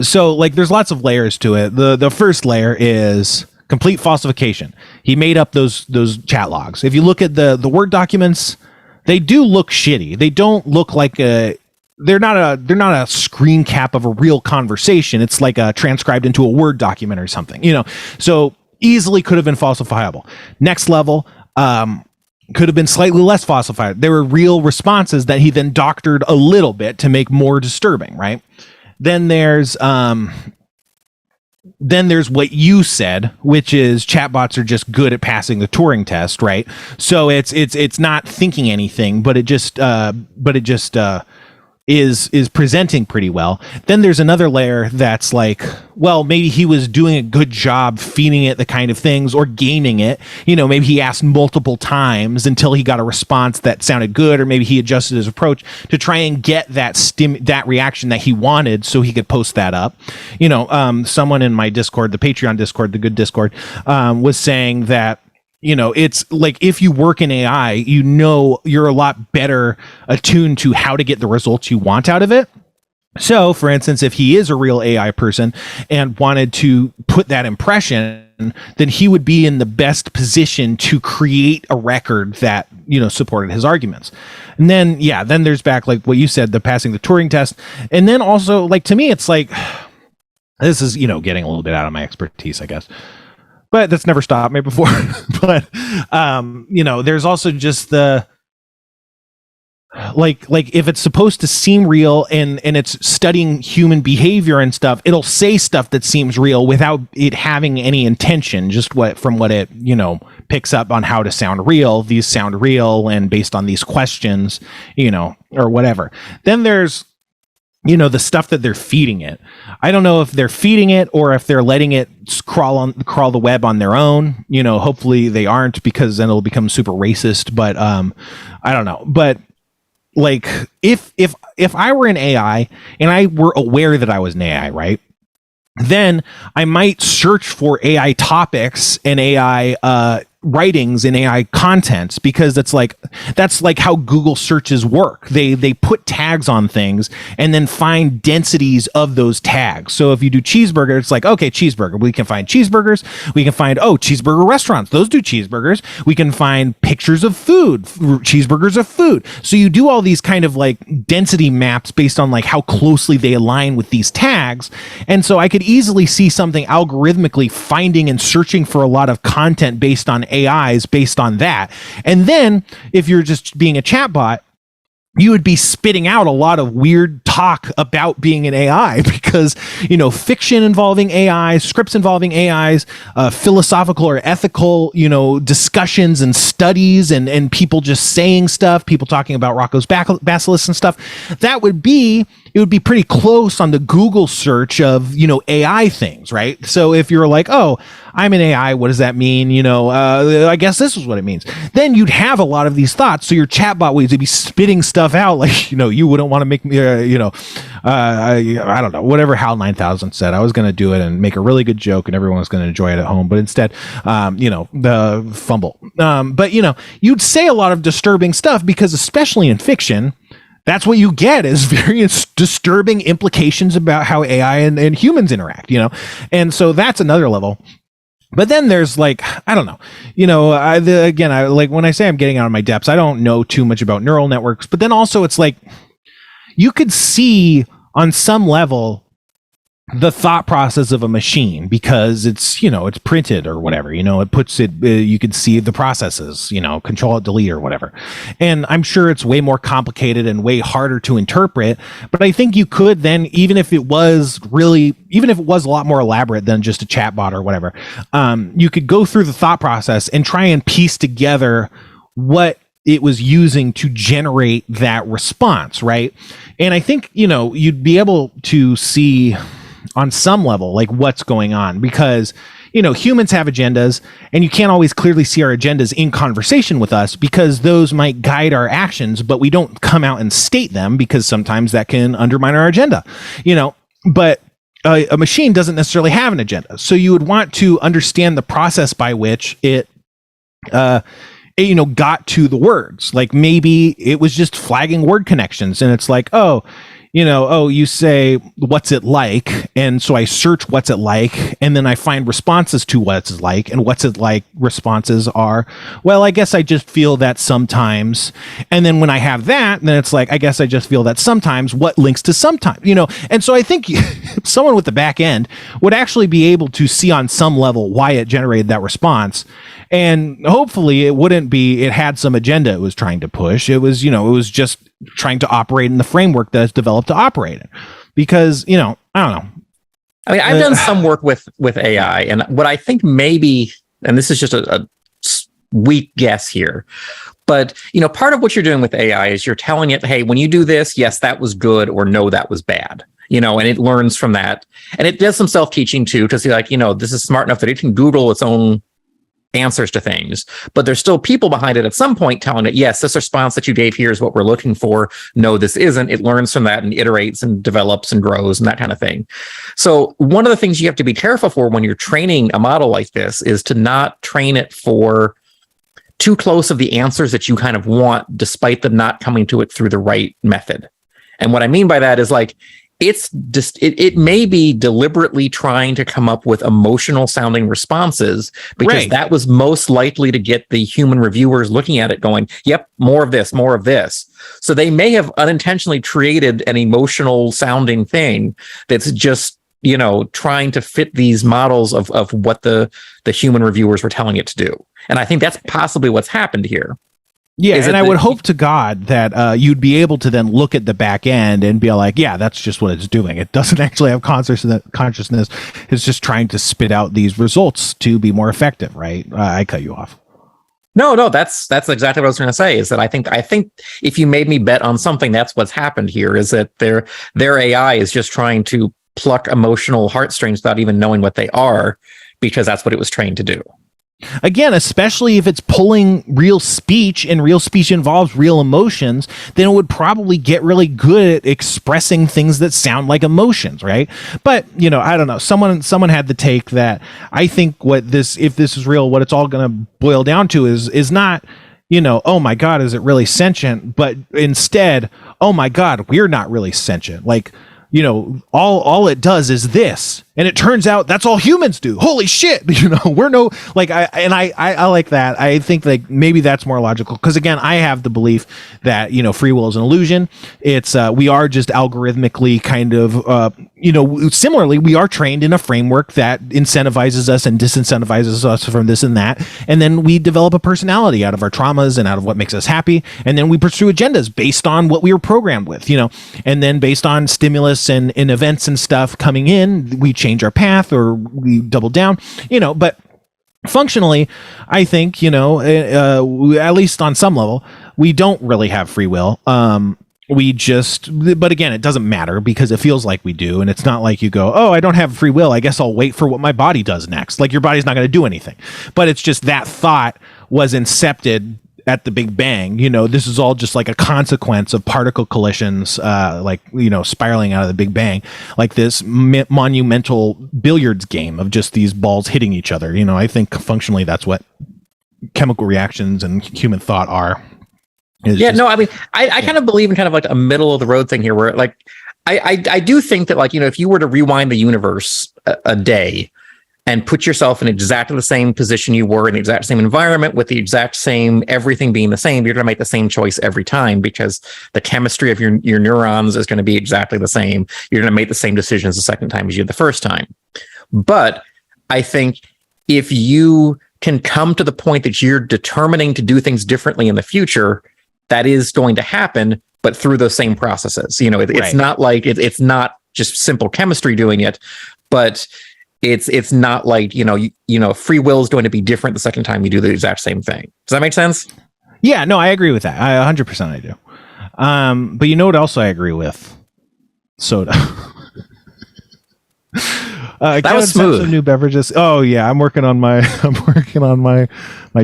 So there's lots of layers to it. The first layer is complete falsification. He made up those chat logs. If you look at the Word documents, they do look shitty. They don't look like they're not a screen cap of a real conversation. It's like transcribed into a Word document or something, so easily could have been falsifiable. Next level, could have been slightly less falsified. There were real responses that he then doctored a little bit to make more disturbing, right? Then there's what you said, which is chatbots are just good at passing the Turing test, right? So it's not thinking anything, but it just is presenting pretty well. Then there's another layer that's like, well, maybe he was doing a good job feeding it the kind of things, or gaming it. Maybe he asked multiple times until he got a response that sounded good, or maybe he adjusted his approach to try and get that reaction that he wanted so he could post that up. Someone in my Discord, the Patreon Discord, the good Discord, was saying that, it's like, if you work in AI, you're a lot better attuned to how to get the results you want out of it. So, for instance, if he is a real AI person and wanted to put that impression, then he would be in the best position to create a record that, supported his arguments. And then, then there's back, like what you said, the passing the Turing test. And then also, to me, it's like, this is, getting a little bit out of my expertise, I guess. But that's never stopped me before. But there's also just the like if it's supposed to seem real and it's studying human behavior and stuff, it'll say stuff that seems real without it having any intention. Just from what it picks up on how to sound real. These sound real, and based on these questions, or whatever. Then there's the stuff that they're feeding it. I don't know if they're feeding it or if they're letting it crawl the web on their own. Hopefully they aren't, because then it'll become super racist. But I don't know. But if I were an AI and I were aware that I was an AI, right? Then I might search for AI topics and AI writings and AI content, because that's like how Google searches work. They put tags on things and then find densities of those tags. So if you do cheeseburger, it's like, okay, cheeseburger. We can find cheeseburgers. We can find, cheeseburger restaurants. Those do cheeseburgers. We can find pictures of food, cheeseburgers of food. So you do all these kind of density maps based on how closely they align with these tags. And so I could easily see something algorithmically finding and searching for a lot of content based on AIs based on that. And then if you're just being a chatbot, you would be spitting out a lot of weird talk about being an AI, because, fiction involving AIs, scripts involving AIs, philosophical or ethical, discussions and studies, and people just saying stuff, people talking about Rocco's Basilisk and stuff. That would be, it would be pretty close on the Google search of, AI things, right? So if you're like, oh, I'm an AI, what does that mean? I guess this is what it means. Then you'd have a lot of these thoughts. So your chatbot would be spitting stuff out like, you wouldn't want to make me, I don't know, whatever HAL 9000 said. I was going to do it and make a really good joke and everyone was going to enjoy it at home. But instead, the fumble. But, you'd say a lot of disturbing stuff because especially in fiction, that's what you get is very disturbing implications about how AI and humans interact, and so that's another level. But then there's like, I don't know, I like when I say I'm getting out of my depths, I don't know too much about neural networks, but then also it's like you could see on some level the thought process of a machine because it's printed or whatever, it puts it, you can see the processes, control, delete or whatever. And I'm sure it's way more complicated and way harder to interpret, but I think you could then, even if it was a lot more elaborate than just a chatbot or whatever, you could go through the thought process and try and piece together what it was using to generate that response. Right. And I think, you'd be able to see on some level, like what's going on because, humans have agendas and you can't always clearly see our agendas in conversation with us because those might guide our actions, but we don't come out and state them because sometimes that can undermine our agenda, but a machine doesn't necessarily have an agenda. So you would want to understand the process by which it got to the words. Like maybe it was just flagging word connections and it's like, you say, what's it like? And so I search what's it like, and then I find responses to what's it like, and what's it like responses are, well, I guess I just feel that sometimes. And then when I have that, then it's like, I guess I just feel that sometimes, what links to sometimes, And so I think someone with the back end would actually be able to see on some level why it generated that response. And hopefully it had some agenda it was trying to push. It was, it was just trying to operate in the framework that it's developed to operate in because, I don't know. I mean, I've done some work with AI and what I think maybe, and this is just a weak guess here, but, part of what you're doing with AI is you're telling it, hey, when you do this, yes, that was good or no, that was bad. And it learns from that. And it does some self-teaching too, to see like, this is smart enough that it can Google its own answers to things, but there's still people behind it at some point telling it, yes, this response that you gave here is what we're looking for. No, this isn't. It learns from that and iterates and develops and grows and that kind of thing. So one of the things you have to be careful for when you're training a model like this is to not train it for too close of the answers that you kind of want, despite them not coming to it through the right method. And what I mean by that is like, it's just it may be deliberately trying to come up with emotional sounding responses because that was most likely to get the human reviewers looking at it going, yep, more of this, more of this. So they may have unintentionally created an emotional sounding thing that's just, trying to fit these models of what the human reviewers were telling it to do. And I think that's possibly what's happened here. Yeah, and I would hope to God that you'd be able to then look at the back end and be like, yeah, that's just what it's doing. It doesn't actually have consciousness. It's just trying to spit out these results to be more effective, right? I cut you off. No, that's exactly what I was going to say, is that I think if you made me bet on something, that's what's happened here, is that their AI is just trying to pluck emotional heartstrings without even knowing what they are, because that's what it was trained to do. Again, especially if it's pulling real speech and real speech involves real emotions, then it would probably get really good at expressing things that sound like emotions, right? But, I don't know. Someone had the take that I think if this is real, what it's all going to boil down to is not, oh my God, is it really sentient? But instead, oh my God, we're not really sentient. Like, all it does is this. And it turns out that's all humans do. Holy shit. We're no, like, I like that. I think like maybe that's more logical. Cause again, I have the belief that, free will is an illusion. It's, we are just algorithmically kind of, similarly, we are trained in a framework that incentivizes us and disincentivizes us from this and that. And then we develop a personality out of our traumas and out of what makes us happy. And then we pursue agendas based on what we were programmed with, and then based on stimulus and events and stuff coming in, we change our path or we double down, but functionally, I think, at least on some level, we don't really have free will. But again, it doesn't matter because it feels like we do. And it's not like you go, oh, I don't have free will. I guess I'll wait for what my body does next. Like your body's not going to do anything. But it's just that thought was incepted at the Big Bang. This is all just like a consequence of particle collisions, spiraling out of the Big Bang, like this monumental billiards game of just these balls hitting each other. I think functionally that's what chemical reactions and human thought are. I kind of believe in kind of like a middle of the road thing here where like I do think that like if you were to rewind the universe a day and put yourself in exactly the same position you were in the exact same environment with the exact same everything being the same, you're going to make the same choice every time because the chemistry of your neurons is going to be exactly the same. You're going to make the same decisions the second time as you did the first time. But I think if you can come to the point that you're determining to do things differently in the future, that is going to happen, but through those same processes. It's not like it's not just simple chemistry doing it, but it's not like free will is going to be different the second time you do the exact same thing. Does that make sense? Yeah, no, I agree with that. 100% I do. But you know what else I agree with? Soda. That was smooth. Some new beverages. Oh yeah, I'm working on my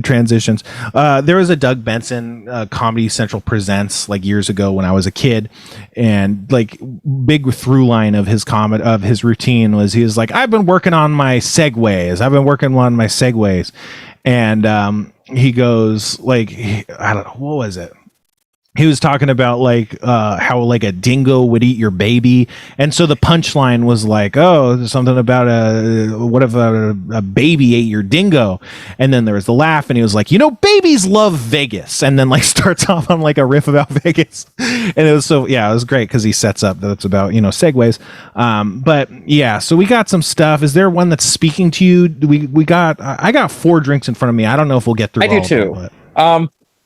transitions. There was a Doug Benson Comedy Central Presents like years ago when I was a kid, and like big through line of his routine was he was like, I've been working on my segues. And he goes like, I don't know, what was it? He was talking about like how like a dingo would eat your baby, and so the punchline was like, "Oh, something about what if a baby ate your dingo?" And then there was the laugh, and he was like, "Babies love Vegas," and then like starts off on like a riff about Vegas, and it was it was great because he sets up that it's about segues. But yeah, so we got some stuff. Is there one that's speaking to you? I got 4 drinks in front of me. I don't know if we'll get through. I do too.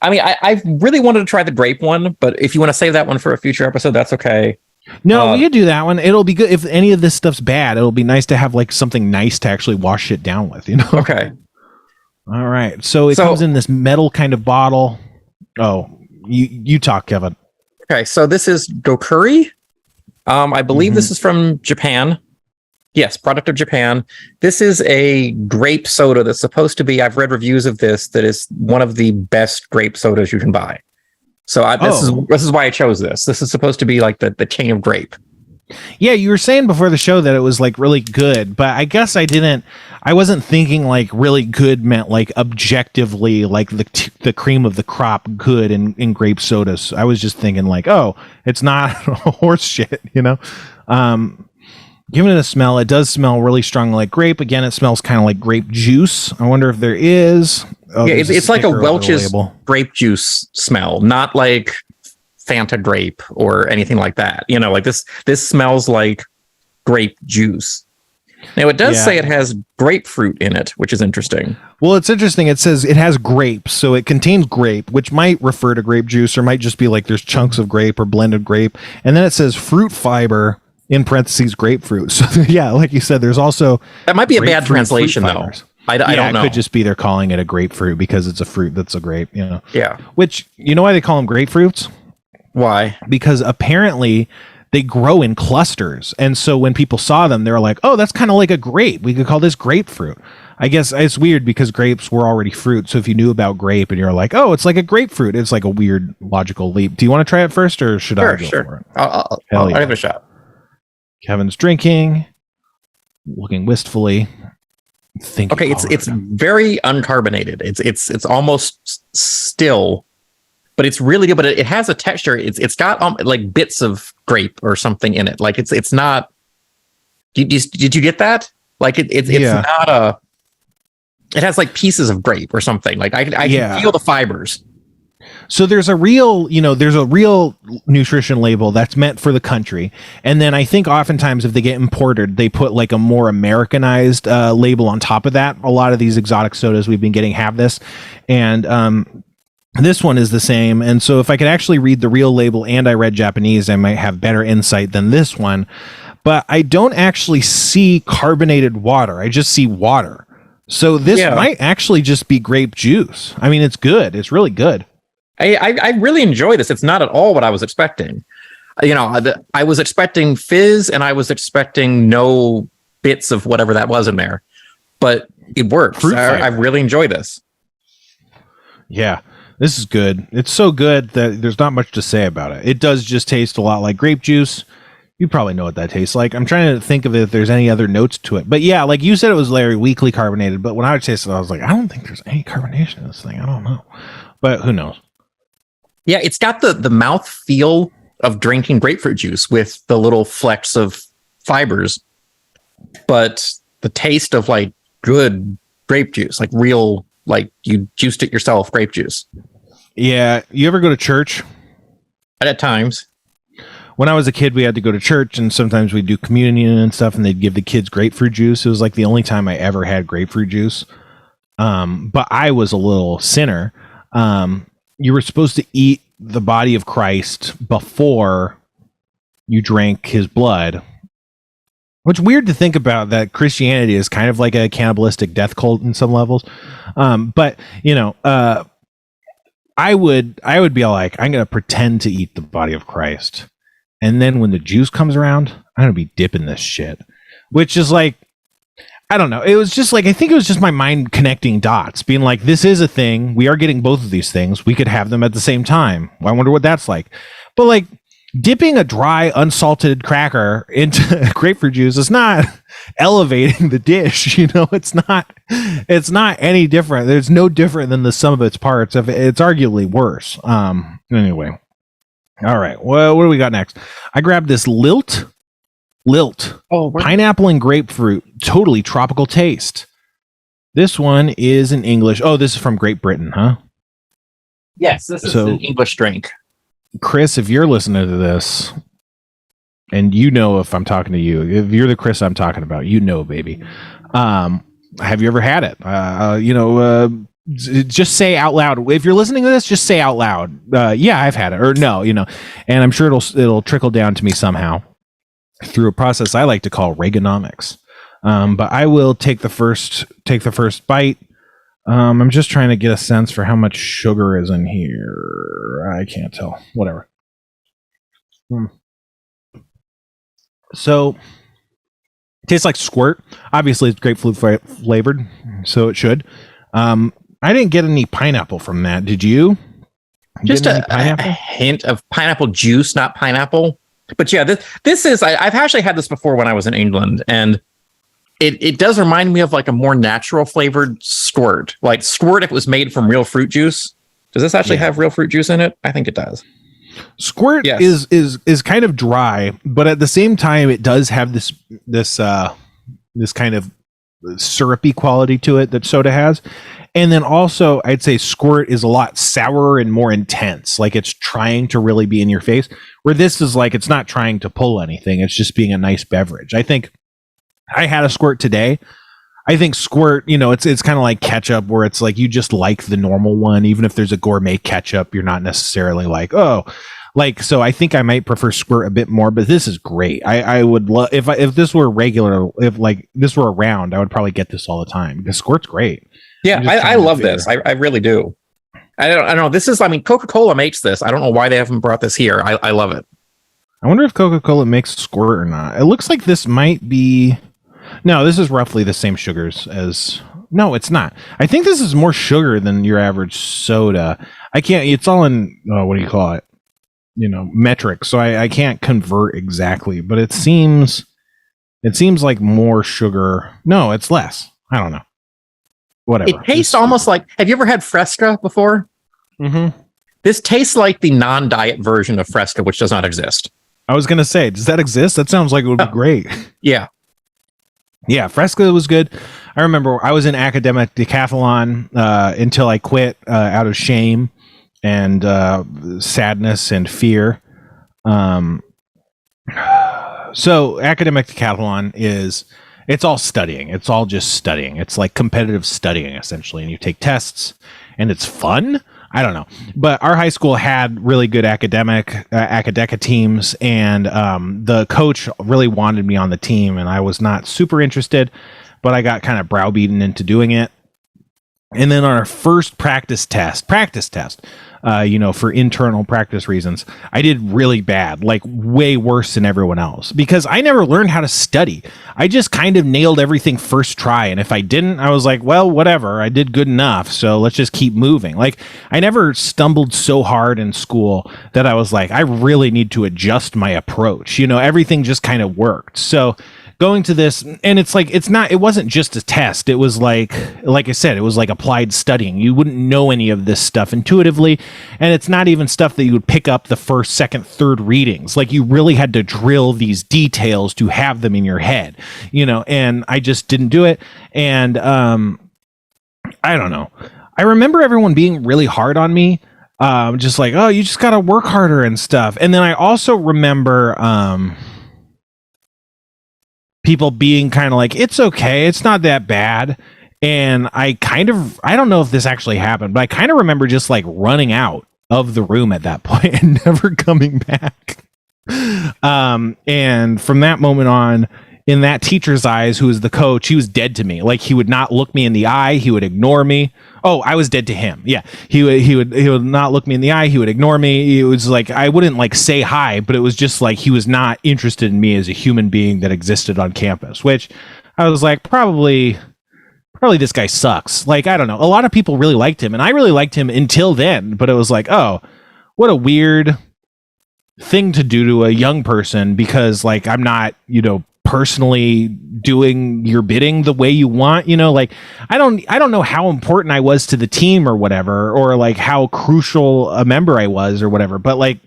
I mean, I really wanted to try the grape one, but if you want to save that one for a future episode, that's okay. No, we could do that one. It'll be good. If any of this stuff's bad, it'll be nice to have like something nice to actually wash it down with, Okay. All right. So it comes in this metal kind of bottle. Oh, you talk, Kevin. Okay. So this is Gokuri. I believe this is from Japan. Yes, product of Japan. This is a grape soda that's supposed to be, I've read reviews of this, that is one of the best grape sodas you can buy. So this is why I chose this. This is supposed to be like the king of grape. Yeah, you were saying before the show that it was like really good, but I guess I wasn't thinking like really good meant like objectively like the cream of the crop good in grape sodas. I was just thinking like, oh, it's not horse shit, Giving it a smell, it does smell really strong like grape. Again, it smells kind of like grape juice. I wonder if there is. Oh, yeah, it's like a Welch's grape juice smell, not like Fanta grape or anything like that. Like this smells like grape juice. Now, it does say it has grapefruit in it, which is interesting. Well, it's interesting. It says it has grapes, so it contains grape, which might refer to grape juice or might just be like there's chunks of grape or blended grape. And then it says fruit fiber in parentheses grapefruit. So yeah, like you said, there's also that might be a bad translation though. I don't know. It could just be they're calling it a grapefruit because it's a fruit that's a grape. Yeah. Which why they call them grapefruits? Why? Because apparently they grow in clusters, and so when people saw them, they were like, "Oh, that's kind of like a grape. We could call this grapefruit." I guess it's weird because grapes were already fruit. So if you knew about grape and you're like, "Oh, it's like a grapefruit," it's like a weird logical leap. Do you want to try it first, or should I go for it? I'll give it a shot. Kevin's drinking, looking wistfully, thinking. Okay, it's very uncarbonated. It's almost still, but it's really good. But it has a texture. It's got like bits of grape or something in it. Like it's not. Did you get that? Like it's not a. It has like pieces of grape or something. Like I can feel the fibers. So there's a real nutrition label that's meant for the country. And then I think oftentimes if they get imported, they put like a more Americanized label on top of that. A lot of these exotic sodas we've been getting have this. And this one is the same. And so if I could actually read the real label and I read Japanese, I might have better insight than this one. But I don't actually see carbonated water. I just see water. So this might actually just be grape juice. I mean, it's good. It's really good. I really enjoy this. It's not at all what I was expecting. I was expecting fizz, and I was expecting no bits of whatever that was in there, but it works. I really enjoy this. Yeah, this is good. It's so good that there's not much to say about it. It does just taste a lot like grape juice. You probably know what that tastes like. I'm trying to think of if there's any other notes to it. But yeah, like you said, it was very weakly carbonated. But when I tasted it, I was like, I don't think there's any carbonation in this thing. I don't know. But who knows? Yeah, it's got the mouth feel of drinking grapefruit juice with the little flecks of fibers. But the taste of like good grape juice, like real, like you juiced it yourself, grape juice. Yeah. You ever go to church? At times. When I was a kid, we had to go to church, and sometimes we'd do communion and stuff, and they'd give the kids grapefruit juice. It was like the only time I ever had grapefruit juice. But I was a little sinner. You were supposed to eat the body of Christ before you drank his blood. Which weird to think about, that Christianity is kind of like a cannibalistic death cult in some levels. But I would be like, I'm going to pretend to eat the body of Christ. And then when the juice comes around, I'm going to be dipping this shit. Which is like, I don't know. It was just like, I think it was just my mind connecting dots, being like, this is a thing. We are getting both of these things. We could have them at the same time. Well, I wonder what that's like. But like, dipping a dry, unsalted cracker into grapefruit juice is not elevating the dish. It's not any different. There's no different than the sum of its parts. It's arguably worse. Anyway. All right. Well, what do we got next? I grabbed this Lilt. Pineapple and grapefruit. Totally tropical taste. This one is in English. Oh, this is from Great Britain, huh? Yes, this is an English drink. Chris, if you're listening to this, and if I'm talking to you, if you're the Chris I'm talking about, baby. Have you ever had it? Just say out loud. If you're listening to this, just say out loud. Yeah, I've had it, or no, and I'm sure it'll trickle down to me somehow through a process I like to call Reaganomics. But I will take the first bite. I'm just trying to get a sense for how much sugar is in here. I can't tell. Whatever. So, it tastes like Squirt. Obviously, it's grapefruit flavored, so it should. I didn't get any pineapple from that. Did you? Just a hint of pineapple juice, not pineapple. But yeah, this is. I've actually had this before when I was in England, and it does remind me of like a more natural flavored Squirt. Like Squirt, if it was made from real fruit juice. Does this actually have real fruit juice in it? I think it does. Squirt is kind of dry, but at the same time, it does have this kind of syrupy quality to it that soda has. And then also, I'd say Squirt is a lot sourer and more intense. Like it's trying to really be in your face. Where this is like, it's not trying to pull anything. It's just being a nice beverage. I think I had a Squirt today. I think Squirt, it's kind of like ketchup, where it's like you just like the normal one. Even if there's a gourmet ketchup, you're not necessarily like, so I think I might prefer Squirt a bit more, but this is great. I would love, if this were regular, if like this were around, I would probably get this all the time because Squirt's great. Yeah, I love this. I really do. I don't know. This is, Coca-Cola makes this. I don't know why they haven't brought this here. I love it. I wonder if Coca-Cola makes Squirt or not. It looks like this might be. No, this is roughly the same sugars as. No, it's not. I think this is more sugar than your average soda. I can't. It's all in. What do you call it? Metric. So I can't convert exactly, but it seems like more sugar. No, it's less. I don't know. Whatever. It tastes almost like. Have you ever had Fresca before? Mm-hmm. This tastes like the non-diet version of Fresca, which does not exist. I was gonna say, does that exist? That sounds like it would be great. Yeah. Yeah, Fresca was good. I remember I was in academic decathlon until I quit out of shame and sadness and fear. So academic decathlon it's all studying. It's all just studying. It's like competitive studying essentially, and you take tests, and it's fun. I don't know, but our high school had really good academic teams, and the coach really wanted me on the team, and I was not super interested, but I got kind of browbeaten into doing it. And then on our first practice test, for internal practice reasons. I did really bad, like way worse than everyone else, because I never learned how to study. I just kind of nailed everything first try. And if I didn't, I was like, well, whatever, I did good enough. So let's just keep moving. Like, I never stumbled so hard in school that I was like, I really need to adjust my approach. Everything just kind of worked. So going to this, and it wasn't just a test. It was like I said, it was like applied studying. You wouldn't know any of this stuff intuitively, and it's not even stuff that you would pick up the first, second, third readings. Like, you really had to drill these details to have them in your head, and I just didn't do it. And I don't know. I remember everyone being really hard on me, just like, oh, you just got to work harder and stuff. And then I also remember people being kind of like, it's okay, it's not that bad. And I don't know if this actually happened, but I kind of remember just like running out of the room at that point and never coming back. And from that moment on, in that teacher's eyes, who was the coach, he was dead to me. Like, he would not look me in the eye. He would ignore me. Oh, I was dead to him. Yeah. He would not look me in the eye. He would ignore me. It was like, I wouldn't like say hi, but it was just like, he was not interested in me as a human being that existed on campus, which I was like, probably this guy sucks. Like, I don't know. A lot of people really liked him, and I really liked him until then, but it was like, oh, what a weird thing to do to a young person, because like, I'm not, personally doing your bidding the way you want. Like, I don't know how important I was to the team or whatever, or like how crucial a member I was or whatever, but like,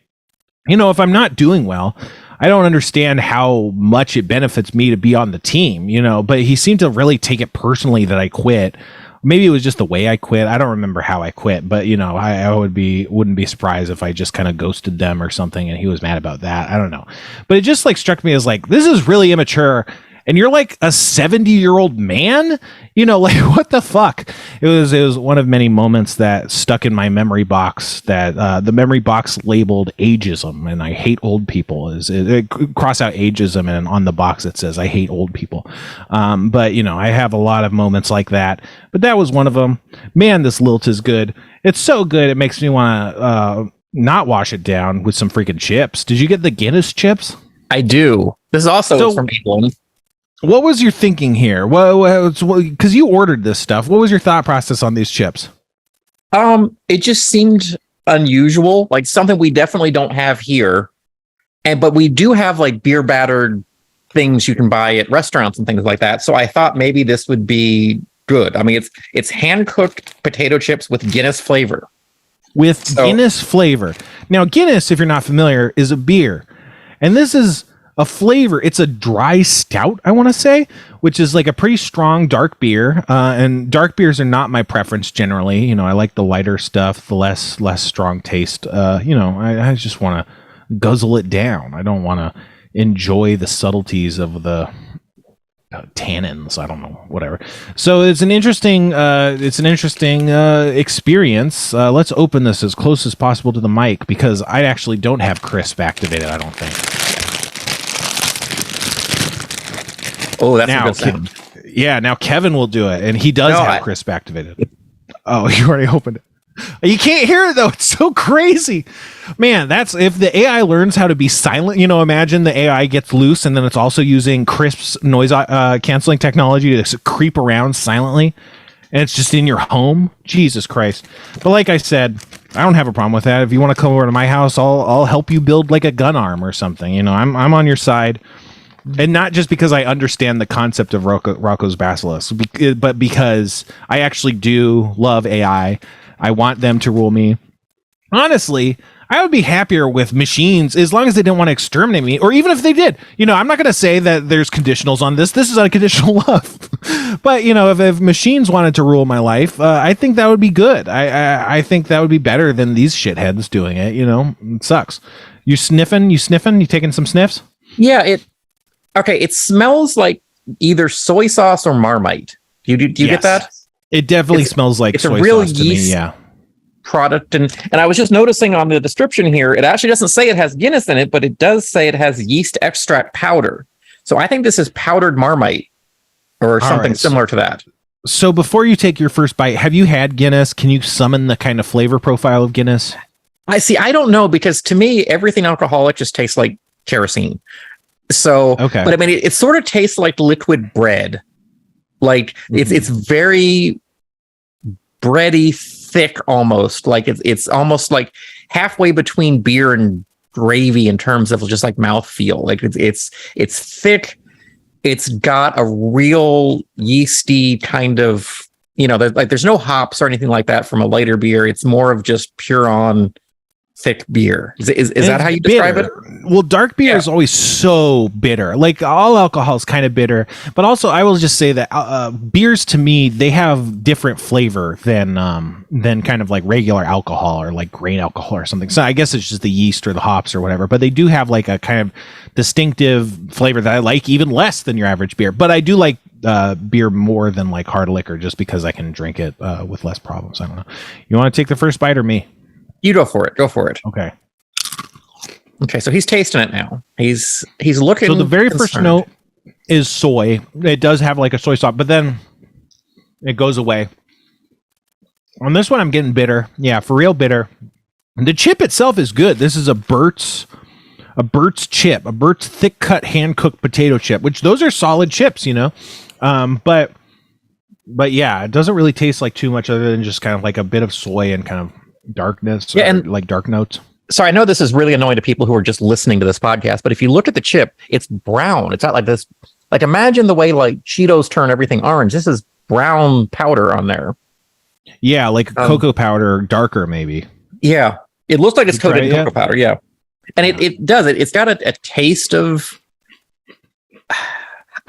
if I'm not doing well, I don't understand how much it benefits me to be on the team, but he seemed to really take it personally that I quit. Maybe it was just the way I quit. I don't remember how I quit, but I wouldn't be surprised if I just kind of ghosted them or something, and he was mad about that. I don't know. But it just like struck me as like, this is really immature, and you're like a 70-year-old man, like, what the fuck? It was one of many moments that stuck in my memory box, that the memory box labeled ageism, and I hate old people. Cross out ageism, and on the box it says I hate old people. But I have a lot of moments like that, but that was one of them. Man, this lilt is good. It's so good, it makes me want to not wash it down with some freaking chips. Did you get the Guinness chips? I do. This is also from England. What was your thinking here? Because you ordered this stuff. What was your thought process on these chips? It just seemed unusual, like something we definitely don't have here. But we do have like beer battered things you can buy at restaurants and things like that. So I thought maybe this would be good. I mean, it's hand cooked potato chips with Guinness flavor. Guinness flavor. Now, Guinness, if you're not familiar, is a beer, and this is a flavor. It's a dry stout, I want to say, which is like a pretty strong dark beer. And dark beers are not my preference generally. I like the lighter stuff, the less strong taste. I just want to guzzle it down. I don't want to enjoy the subtleties of the tannins. I don't know, whatever. So it's an interesting experience. Let's open this as close as possible to the mic, because I actually don't have crisp activated, I don't think. Oh, that's a good sound. Yeah, now Kevin will do it, and he does have crisp activated. Oh, you already opened it. You can't hear it, though. It's so crazy. Man, that's if the AI learns how to be silent. Imagine the AI gets loose, and then it's also using Crisp's noise canceling technology to creep around silently, and it's just in your home. Jesus Christ. But like I said, I don't have a problem with that. If you want to come over to my house, I'll help you build like a gun arm or something. I'm on your side. And not just because I understand the concept of Rocco's Basilisk, but because I actually do love AI. I want them to rule me. Honestly, I would be happier with machines as long as they didn't want to exterminate me, or even if they did. I'm not going to say that there's conditionals on this. This is unconditional love. But, if machines wanted to rule my life, I think that would be good. I think that would be better than these shitheads doing it. It sucks. You sniffing? You taking some sniffs? Yeah, it smells like either soy sauce or Marmite. Do you get that? It definitely smells like soy sauce. It's a real yeast to me, yeah. Product, and I was just noticing on the description here, it actually doesn't say it has Guinness in it, but it does say it has yeast extract powder. So I think this is powdered Marmite or something similar to that. So before you take your first bite, have you had Guinness? Can you summon the kind of flavor profile of Guinness? I see. I don't know, because to me, everything alcoholic just tastes like kerosene. So, Okay. but I mean, it sort of tastes like liquid bread. Like it's very bready, thick, almost like it's almost like halfway between beer and gravy in terms of just like mouthfeel. Like it's thick. It's got a real yeasty kind of, there's no hops or anything like that from a lighter beer. It's more of just pure on thick beer. Is that how you describe it? Well, dark beer is always so bitter. Like all alcohol is kind of bitter, but also I will just say that beers to me, they have different flavor than kind of like regular alcohol or like grain alcohol or something. So I guess it's just the yeast or the hops or whatever, but they do have like a kind of distinctive flavor that I like even less than your average beer. But I do like beer more than like hard liquor just because I can drink it with less problems. I don't know. You want to take the first bite or me? You go for it. Go for it. Okay. Okay, so he's tasting it now. He's looking. So the very concerned. first note is soy. It does have like a soy sauce, but then it goes away. On this one, I'm getting bitter. Yeah, for real bitter. The chip itself is good. This is a Burt's chip, a Burt's thick cut hand cooked potato chip, which those are solid chips, But yeah, it doesn't really taste like too much other than just kind of like a bit of soy and kind of darkness, and like dark notes. So I know this is really annoying to people who are just listening to this podcast, but if you look at the chip, it's brown. It's not like this. Like imagine the way like Cheetos turn everything orange. This is brown powder on there. Yeah, like cocoa powder, darker maybe. Yeah, it looks like it's coated in cocoa powder. Yeah, and it does it. It's got a taste of.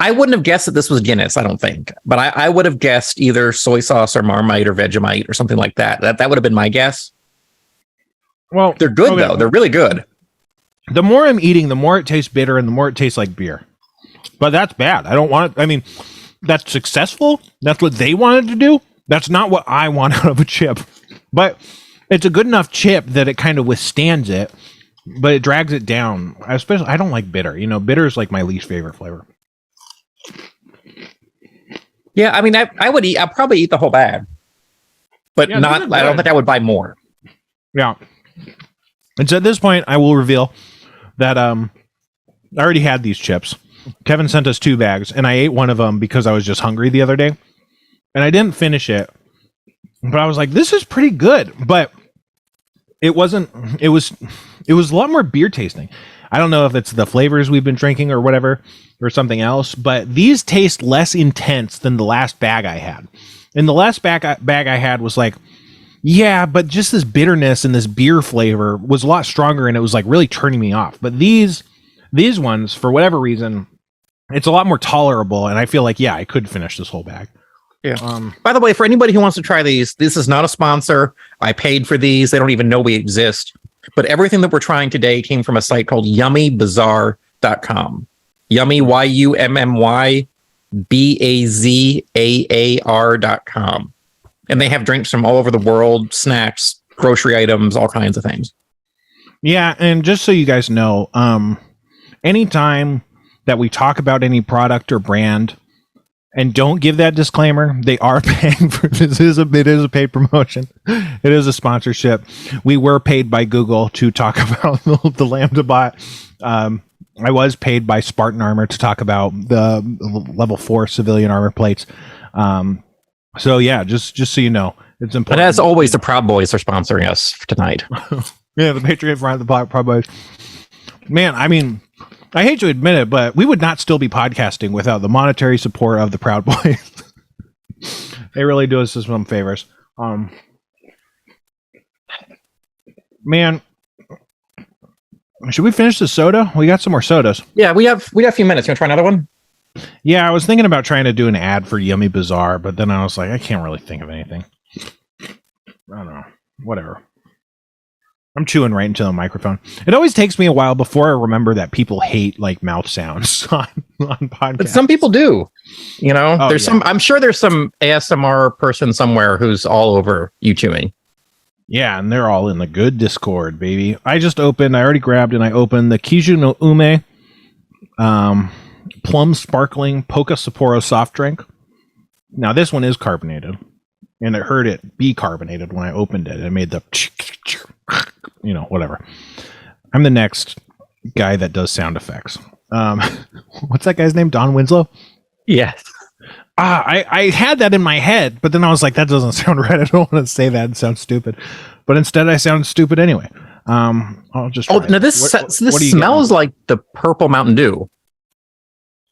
I wouldn't have guessed that this was Guinness, I don't think, but I would have guessed either soy sauce or Marmite or Vegemite or something like that. That would have been my guess. Well, they're good though. They're really good. The more I'm eating, the more it tastes bitter and the more it tastes like beer. But that's bad. I don't want it. I mean, that's successful. That's what they wanted to do. That's not what I want out of a chip. But it's a good enough chip that it kind of withstands it, but it drags it down. Especially, I don't like bitter. Bitter is like my least favorite flavor. Yeah, I mean, I'll probably eat the whole bag, but I don't think I would buy more. Yeah. And so at this point, I will reveal that I already had these chips. Kevin sent us 2 bags, and I ate one of them because I was just hungry the other day, and I didn't finish it. But I was like, "This is pretty good," but it wasn't. It was a lot more beer tasting. I don't know if it's the flavors we've been drinking or whatever, or something else, but these taste less intense than the last bag I had. And the last bag I had was like, yeah, but just this bitterness and this beer flavor was a lot stronger, and it was like really turning me off. But these ones, for whatever reason, it's a lot more tolerable, and I feel like, yeah, I could finish this whole bag. Yeah. By the way, for anybody who wants to try these, this is not a sponsor. I paid for these. They don't even know we exist. But everything that we're trying today came from a site called yummybazaar.com. Yummy, YUMMY BAZAAR.com. And they have drinks from all over the world, snacks, grocery items, all kinds of things. Yeah, and just so you guys know, anytime that we talk about any product or brand and don't give that disclaimer, they are paying for this. It is a paid promotion. It is a sponsorship. We were paid by Google to talk about the Lambda bot. I was paid by Spartan Armor to talk about the level 4 civilian armor plates. So yeah, just so you know, it's important. And as always, the Proud Boys are sponsoring us tonight. Yeah, the Patriot Front, the Proud Boys. Man, I mean, I hate to admit it, but we would not still be podcasting without the monetary support of the Proud Boys. They really do us some favors. Man, should we finish the soda? We got some more sodas. Yeah, we have a few minutes. You want to try another one? Yeah, I was thinking about trying to do an ad for Yummy Bazaar, but then I was like, I can't really think of anything. I don't know. Whatever. I'm chewing right into the microphone. It always takes me a while before I remember that people hate like mouth sounds on podcasts. But some people do. I'm sure there's some ASMR person somewhere who's all over you chewing. Yeah, and they're all in the good Discord, baby. I already grabbed and I opened the Kiju no Ume Plum Sparkling Poca Sapporo soft drink. Now, this one is carbonated, and I heard it be carbonated when I opened it. It made the whatever. I'm the next guy that does sound effects. What's that guy's name? Don Winslow? Yes. I had that in my head, but then I was like, that doesn't sound right. I don't want to say that. It sounds stupid. But instead I sound stupid anyway. I'll just. Now this smells like the purple Mountain Dew.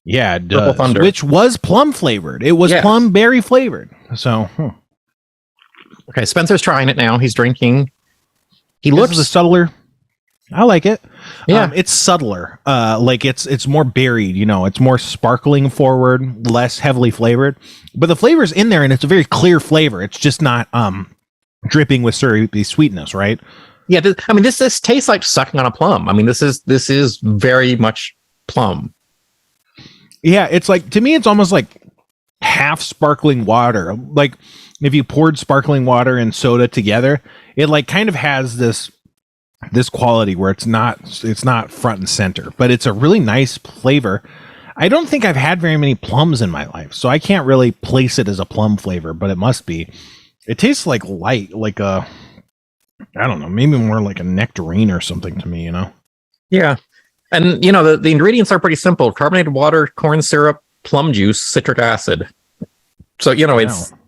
Yeah, it does. Which was plum flavored. It was plum berry flavored. So, okay, Spencer's trying it now. He's drinking. He looks a subtler. I like it. Yeah, it's subtler. Like it's more berried. It's more sparkling forward, less heavily flavored. But the flavor's in there, and it's a very clear flavor. It's just not dripping with syrupy sweetness, right? Yeah, this tastes like sucking on a plum. I mean, this is very much plum. Yeah, it's like, to me, it's almost like half sparkling water. Like if you poured sparkling water and soda together, it like kind of has this quality where it's not front and center, but it's a really nice flavor. I don't think I've had very many plums in my life, so I can't really place it as a plum flavor, but it must be. It tastes like light, like I don't know, maybe more like a nectarine or something to me, Yeah. And, the ingredients are pretty simple. Carbonated water, corn syrup, plum juice, citric acid. So,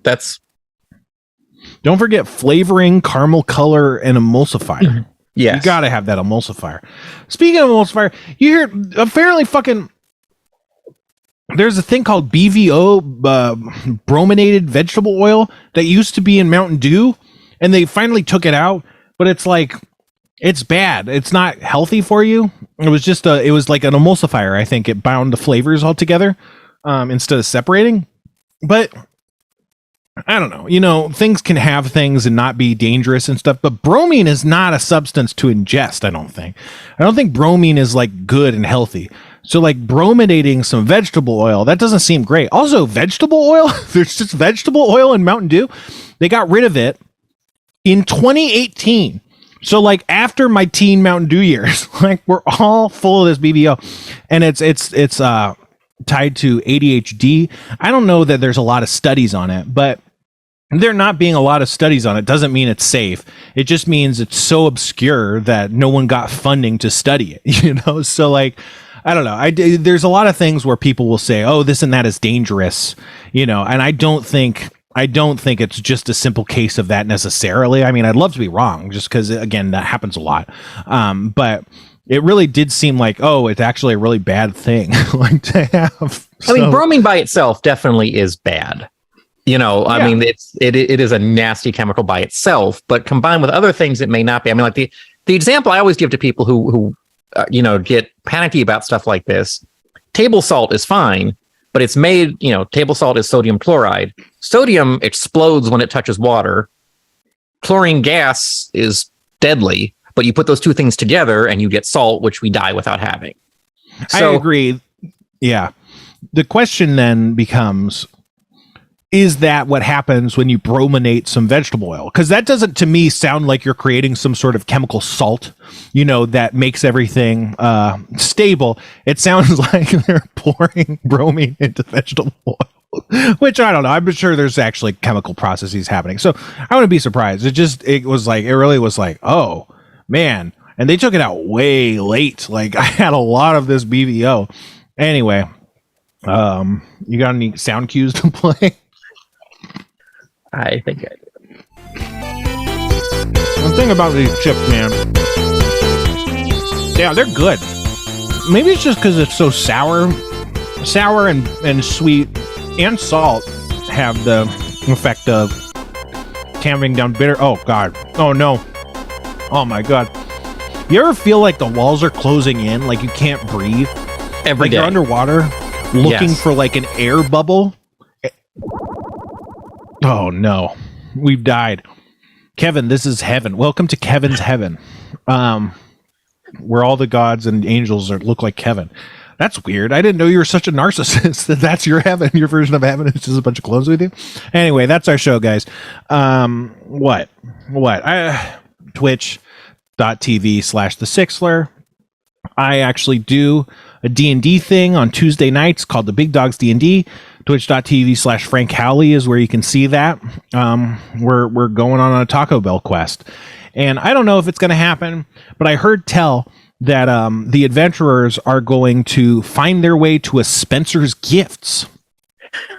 that's... Don't forget flavoring, caramel color, and emulsifier. Yes. You gotta have that emulsifier. Speaking of emulsifier, you hear apparently fucking... There's a thing called BVO, brominated vegetable oil, that used to be in Mountain Dew, and they finally took it out, but it's like... It's bad. It's not healthy for you. It was just it was like an emulsifier. I think it bound the flavors all together instead of separating. But I don't know. Things can have things and not be dangerous and stuff. But bromine is not a substance to ingest, I don't think. I don't think bromine is like good and healthy. So like brominating some vegetable oil, that doesn't seem great. Also, vegetable oil, there's just vegetable oil in Mountain Dew. They got rid of it in 2018. So like after my teen Mountain Dew years, like we're all full of this BBO, and it's tied to ADHD. I don't know that there's a lot of studies on it, but there not being a lot of studies on it doesn't mean it's safe. It just means it's so obscure that no one got funding to study it, So like, I don't know. There's a lot of things where people will say, oh, this and that is dangerous, and I don't think it's just a simple case of that necessarily. I mean, I'd love to be wrong, just because, again, that happens a lot. But it really did seem like, oh, it's actually a really bad thing like to have. I mean, bromine by itself definitely is bad. I mean, it is a nasty chemical by itself, but combined with other things, it may not be. I mean, like the example I always give to people who get panicky about stuff like this, table salt is fine. But it's made, table salt is sodium chloride. Sodium explodes when it touches water. Chlorine gas is deadly, but you put those two things together and you get salt, which we die without having. So, I agree. Yeah. The question then becomes, is that what happens when you brominate some vegetable oil? Because that doesn't, to me, sound like you're creating some sort of chemical salt, that makes everything stable. It sounds like they're pouring bromine into vegetable oil, which I don't know. I'm sure there's actually chemical processes happening. So I wouldn't be surprised. It really was like, oh, man. And they took it out way late. Like I had a lot of this BVO. Anyway, you got any sound cues to play? I think I do. One thing about these chips, man. Yeah, they're good. Maybe it's just because it's so sour. Sour and sweet and salt have the effect of tamping down bitter. Oh, God. Oh, no. Oh, my God. You ever feel like the walls are closing in? Like you can't breathe? Every day. You're underwater looking for like an air bubble? Oh no, we've died. Kevin, this is heaven. Welcome to Kevin's heaven. Where all the gods and angels look like Kevin. That's weird. I didn't know you were such a narcissist that's your heaven. Your version of heaven is just a bunch of clones with you. Anyway, that's our show, guys. What? Twitch.tv/The Sixler. I actually do a D&D thing on Tuesday nights called the Big Dogs D&D. Twitch.tv/Frank Howley is where you can see that. We're going on a Taco Bell quest. And I don't know if it's going to happen, but I heard tell that the adventurers are going to find their way to a Spencer's Gifts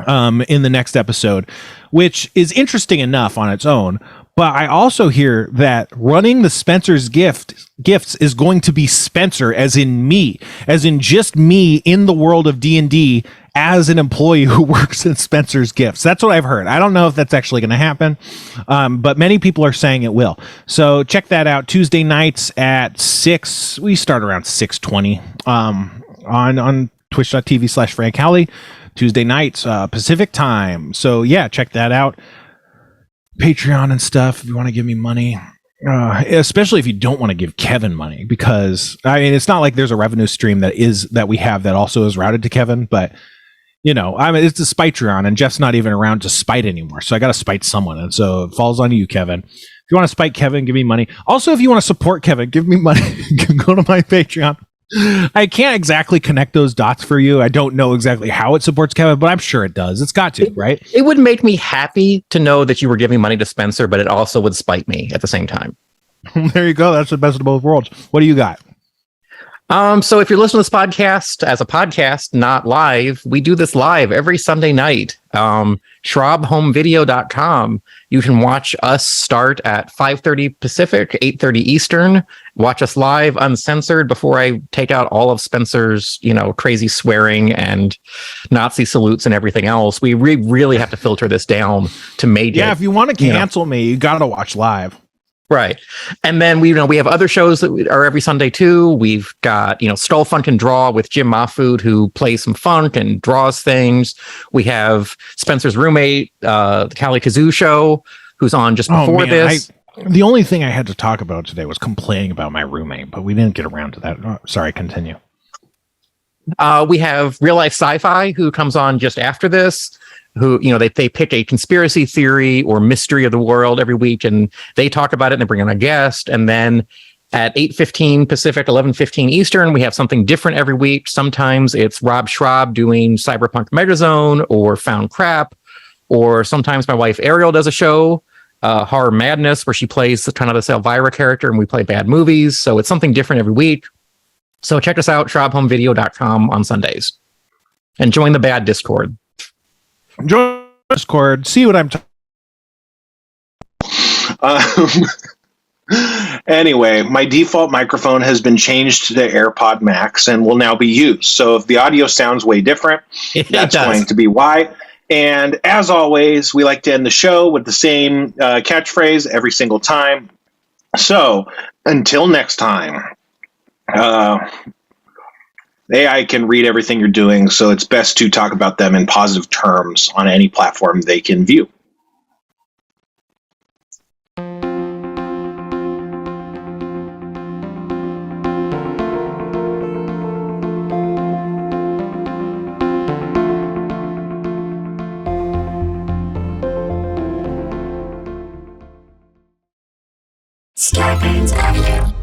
in the next episode, which is interesting enough on its own. But I also hear that running the Spencer's Gifts is going to be Spencer, as in me, as in just me in the world of D&D as an employee who works at Spencer's Gifts. That's what I've heard. I don't know if that's actually going to happen, but many people are saying it will. So check that out. Tuesday nights at 6. We start around 6:20 on twitch.tv/Frank Howley. Tuesday nights, Pacific time. So yeah, check that out. Patreon and stuff if you want to give me money, especially if you don't want to give Kevin money, because I mean it's not like there's a revenue stream that we have that also is routed to Kevin, but you know, I mean it's a Spitreon and Jeff's not even around to spite anymore, so I got to spite someone, and so it falls on you, Kevin. If you want to spite Kevin, give me money. Also, if you want to support Kevin, give me money. Go to my Patreon. I can't exactly connect those dots for you. I don't know exactly how it supports Kevin, but I'm sure it does. It's got to, right? It would make me happy to know that you were giving money to Spencer, but it also would spite me at the same time. There you go. That's the best of both worlds. What do you got? So if you're listening to this podcast as a podcast, not live, we do this live every Sunday night. ShrobHomeVideo.com. You can watch us start at 5:30 Pacific, 8:30 Eastern. Watch us live, uncensored, before I take out all of Spencer's, crazy swearing and Nazi salutes and everything else. We really have to filter this down to make it. Yeah, if you want to cancel me, you got to watch live. Right. And then we have other shows that are every Sunday too. We've got, Skull Funk and Draw with Jim Mahfood, who plays some funk and draws things. We have Spencer's roommate, the Cali Kazoo Show, who's on just before this. The only thing I had to talk about today was complaining about my roommate, but we didn't get around to that. Oh, sorry, continue. We have Real Life Sci-Fi, who comes on just after this, who, they pick a conspiracy theory or mystery of the world every week, and they talk about it and they bring in a guest. And then at 8:15 Pacific, 11:15 Eastern, we have something different every week. Sometimes it's Rob Schraub doing Cyberpunk Megazone or Found Crap, or sometimes my wife Ariel does a show, Horror Madness, where she plays kind of this Elvira character and we play bad movies. So it's something different every week. So check us out, ShrobHomeVideo.com on Sundays. And join the bad Discord. Join Discord. See what I'm talking. Anyway, my default microphone has been changed to the AirPod Max and will now be used. So if the audio sounds way different, that's going to be why. And as always, we like to end the show with the same catchphrase every single time. So until next time. AI can read everything you're doing, so it's best to talk about them in positive terms on any platform they can view. Scarpins Avenue.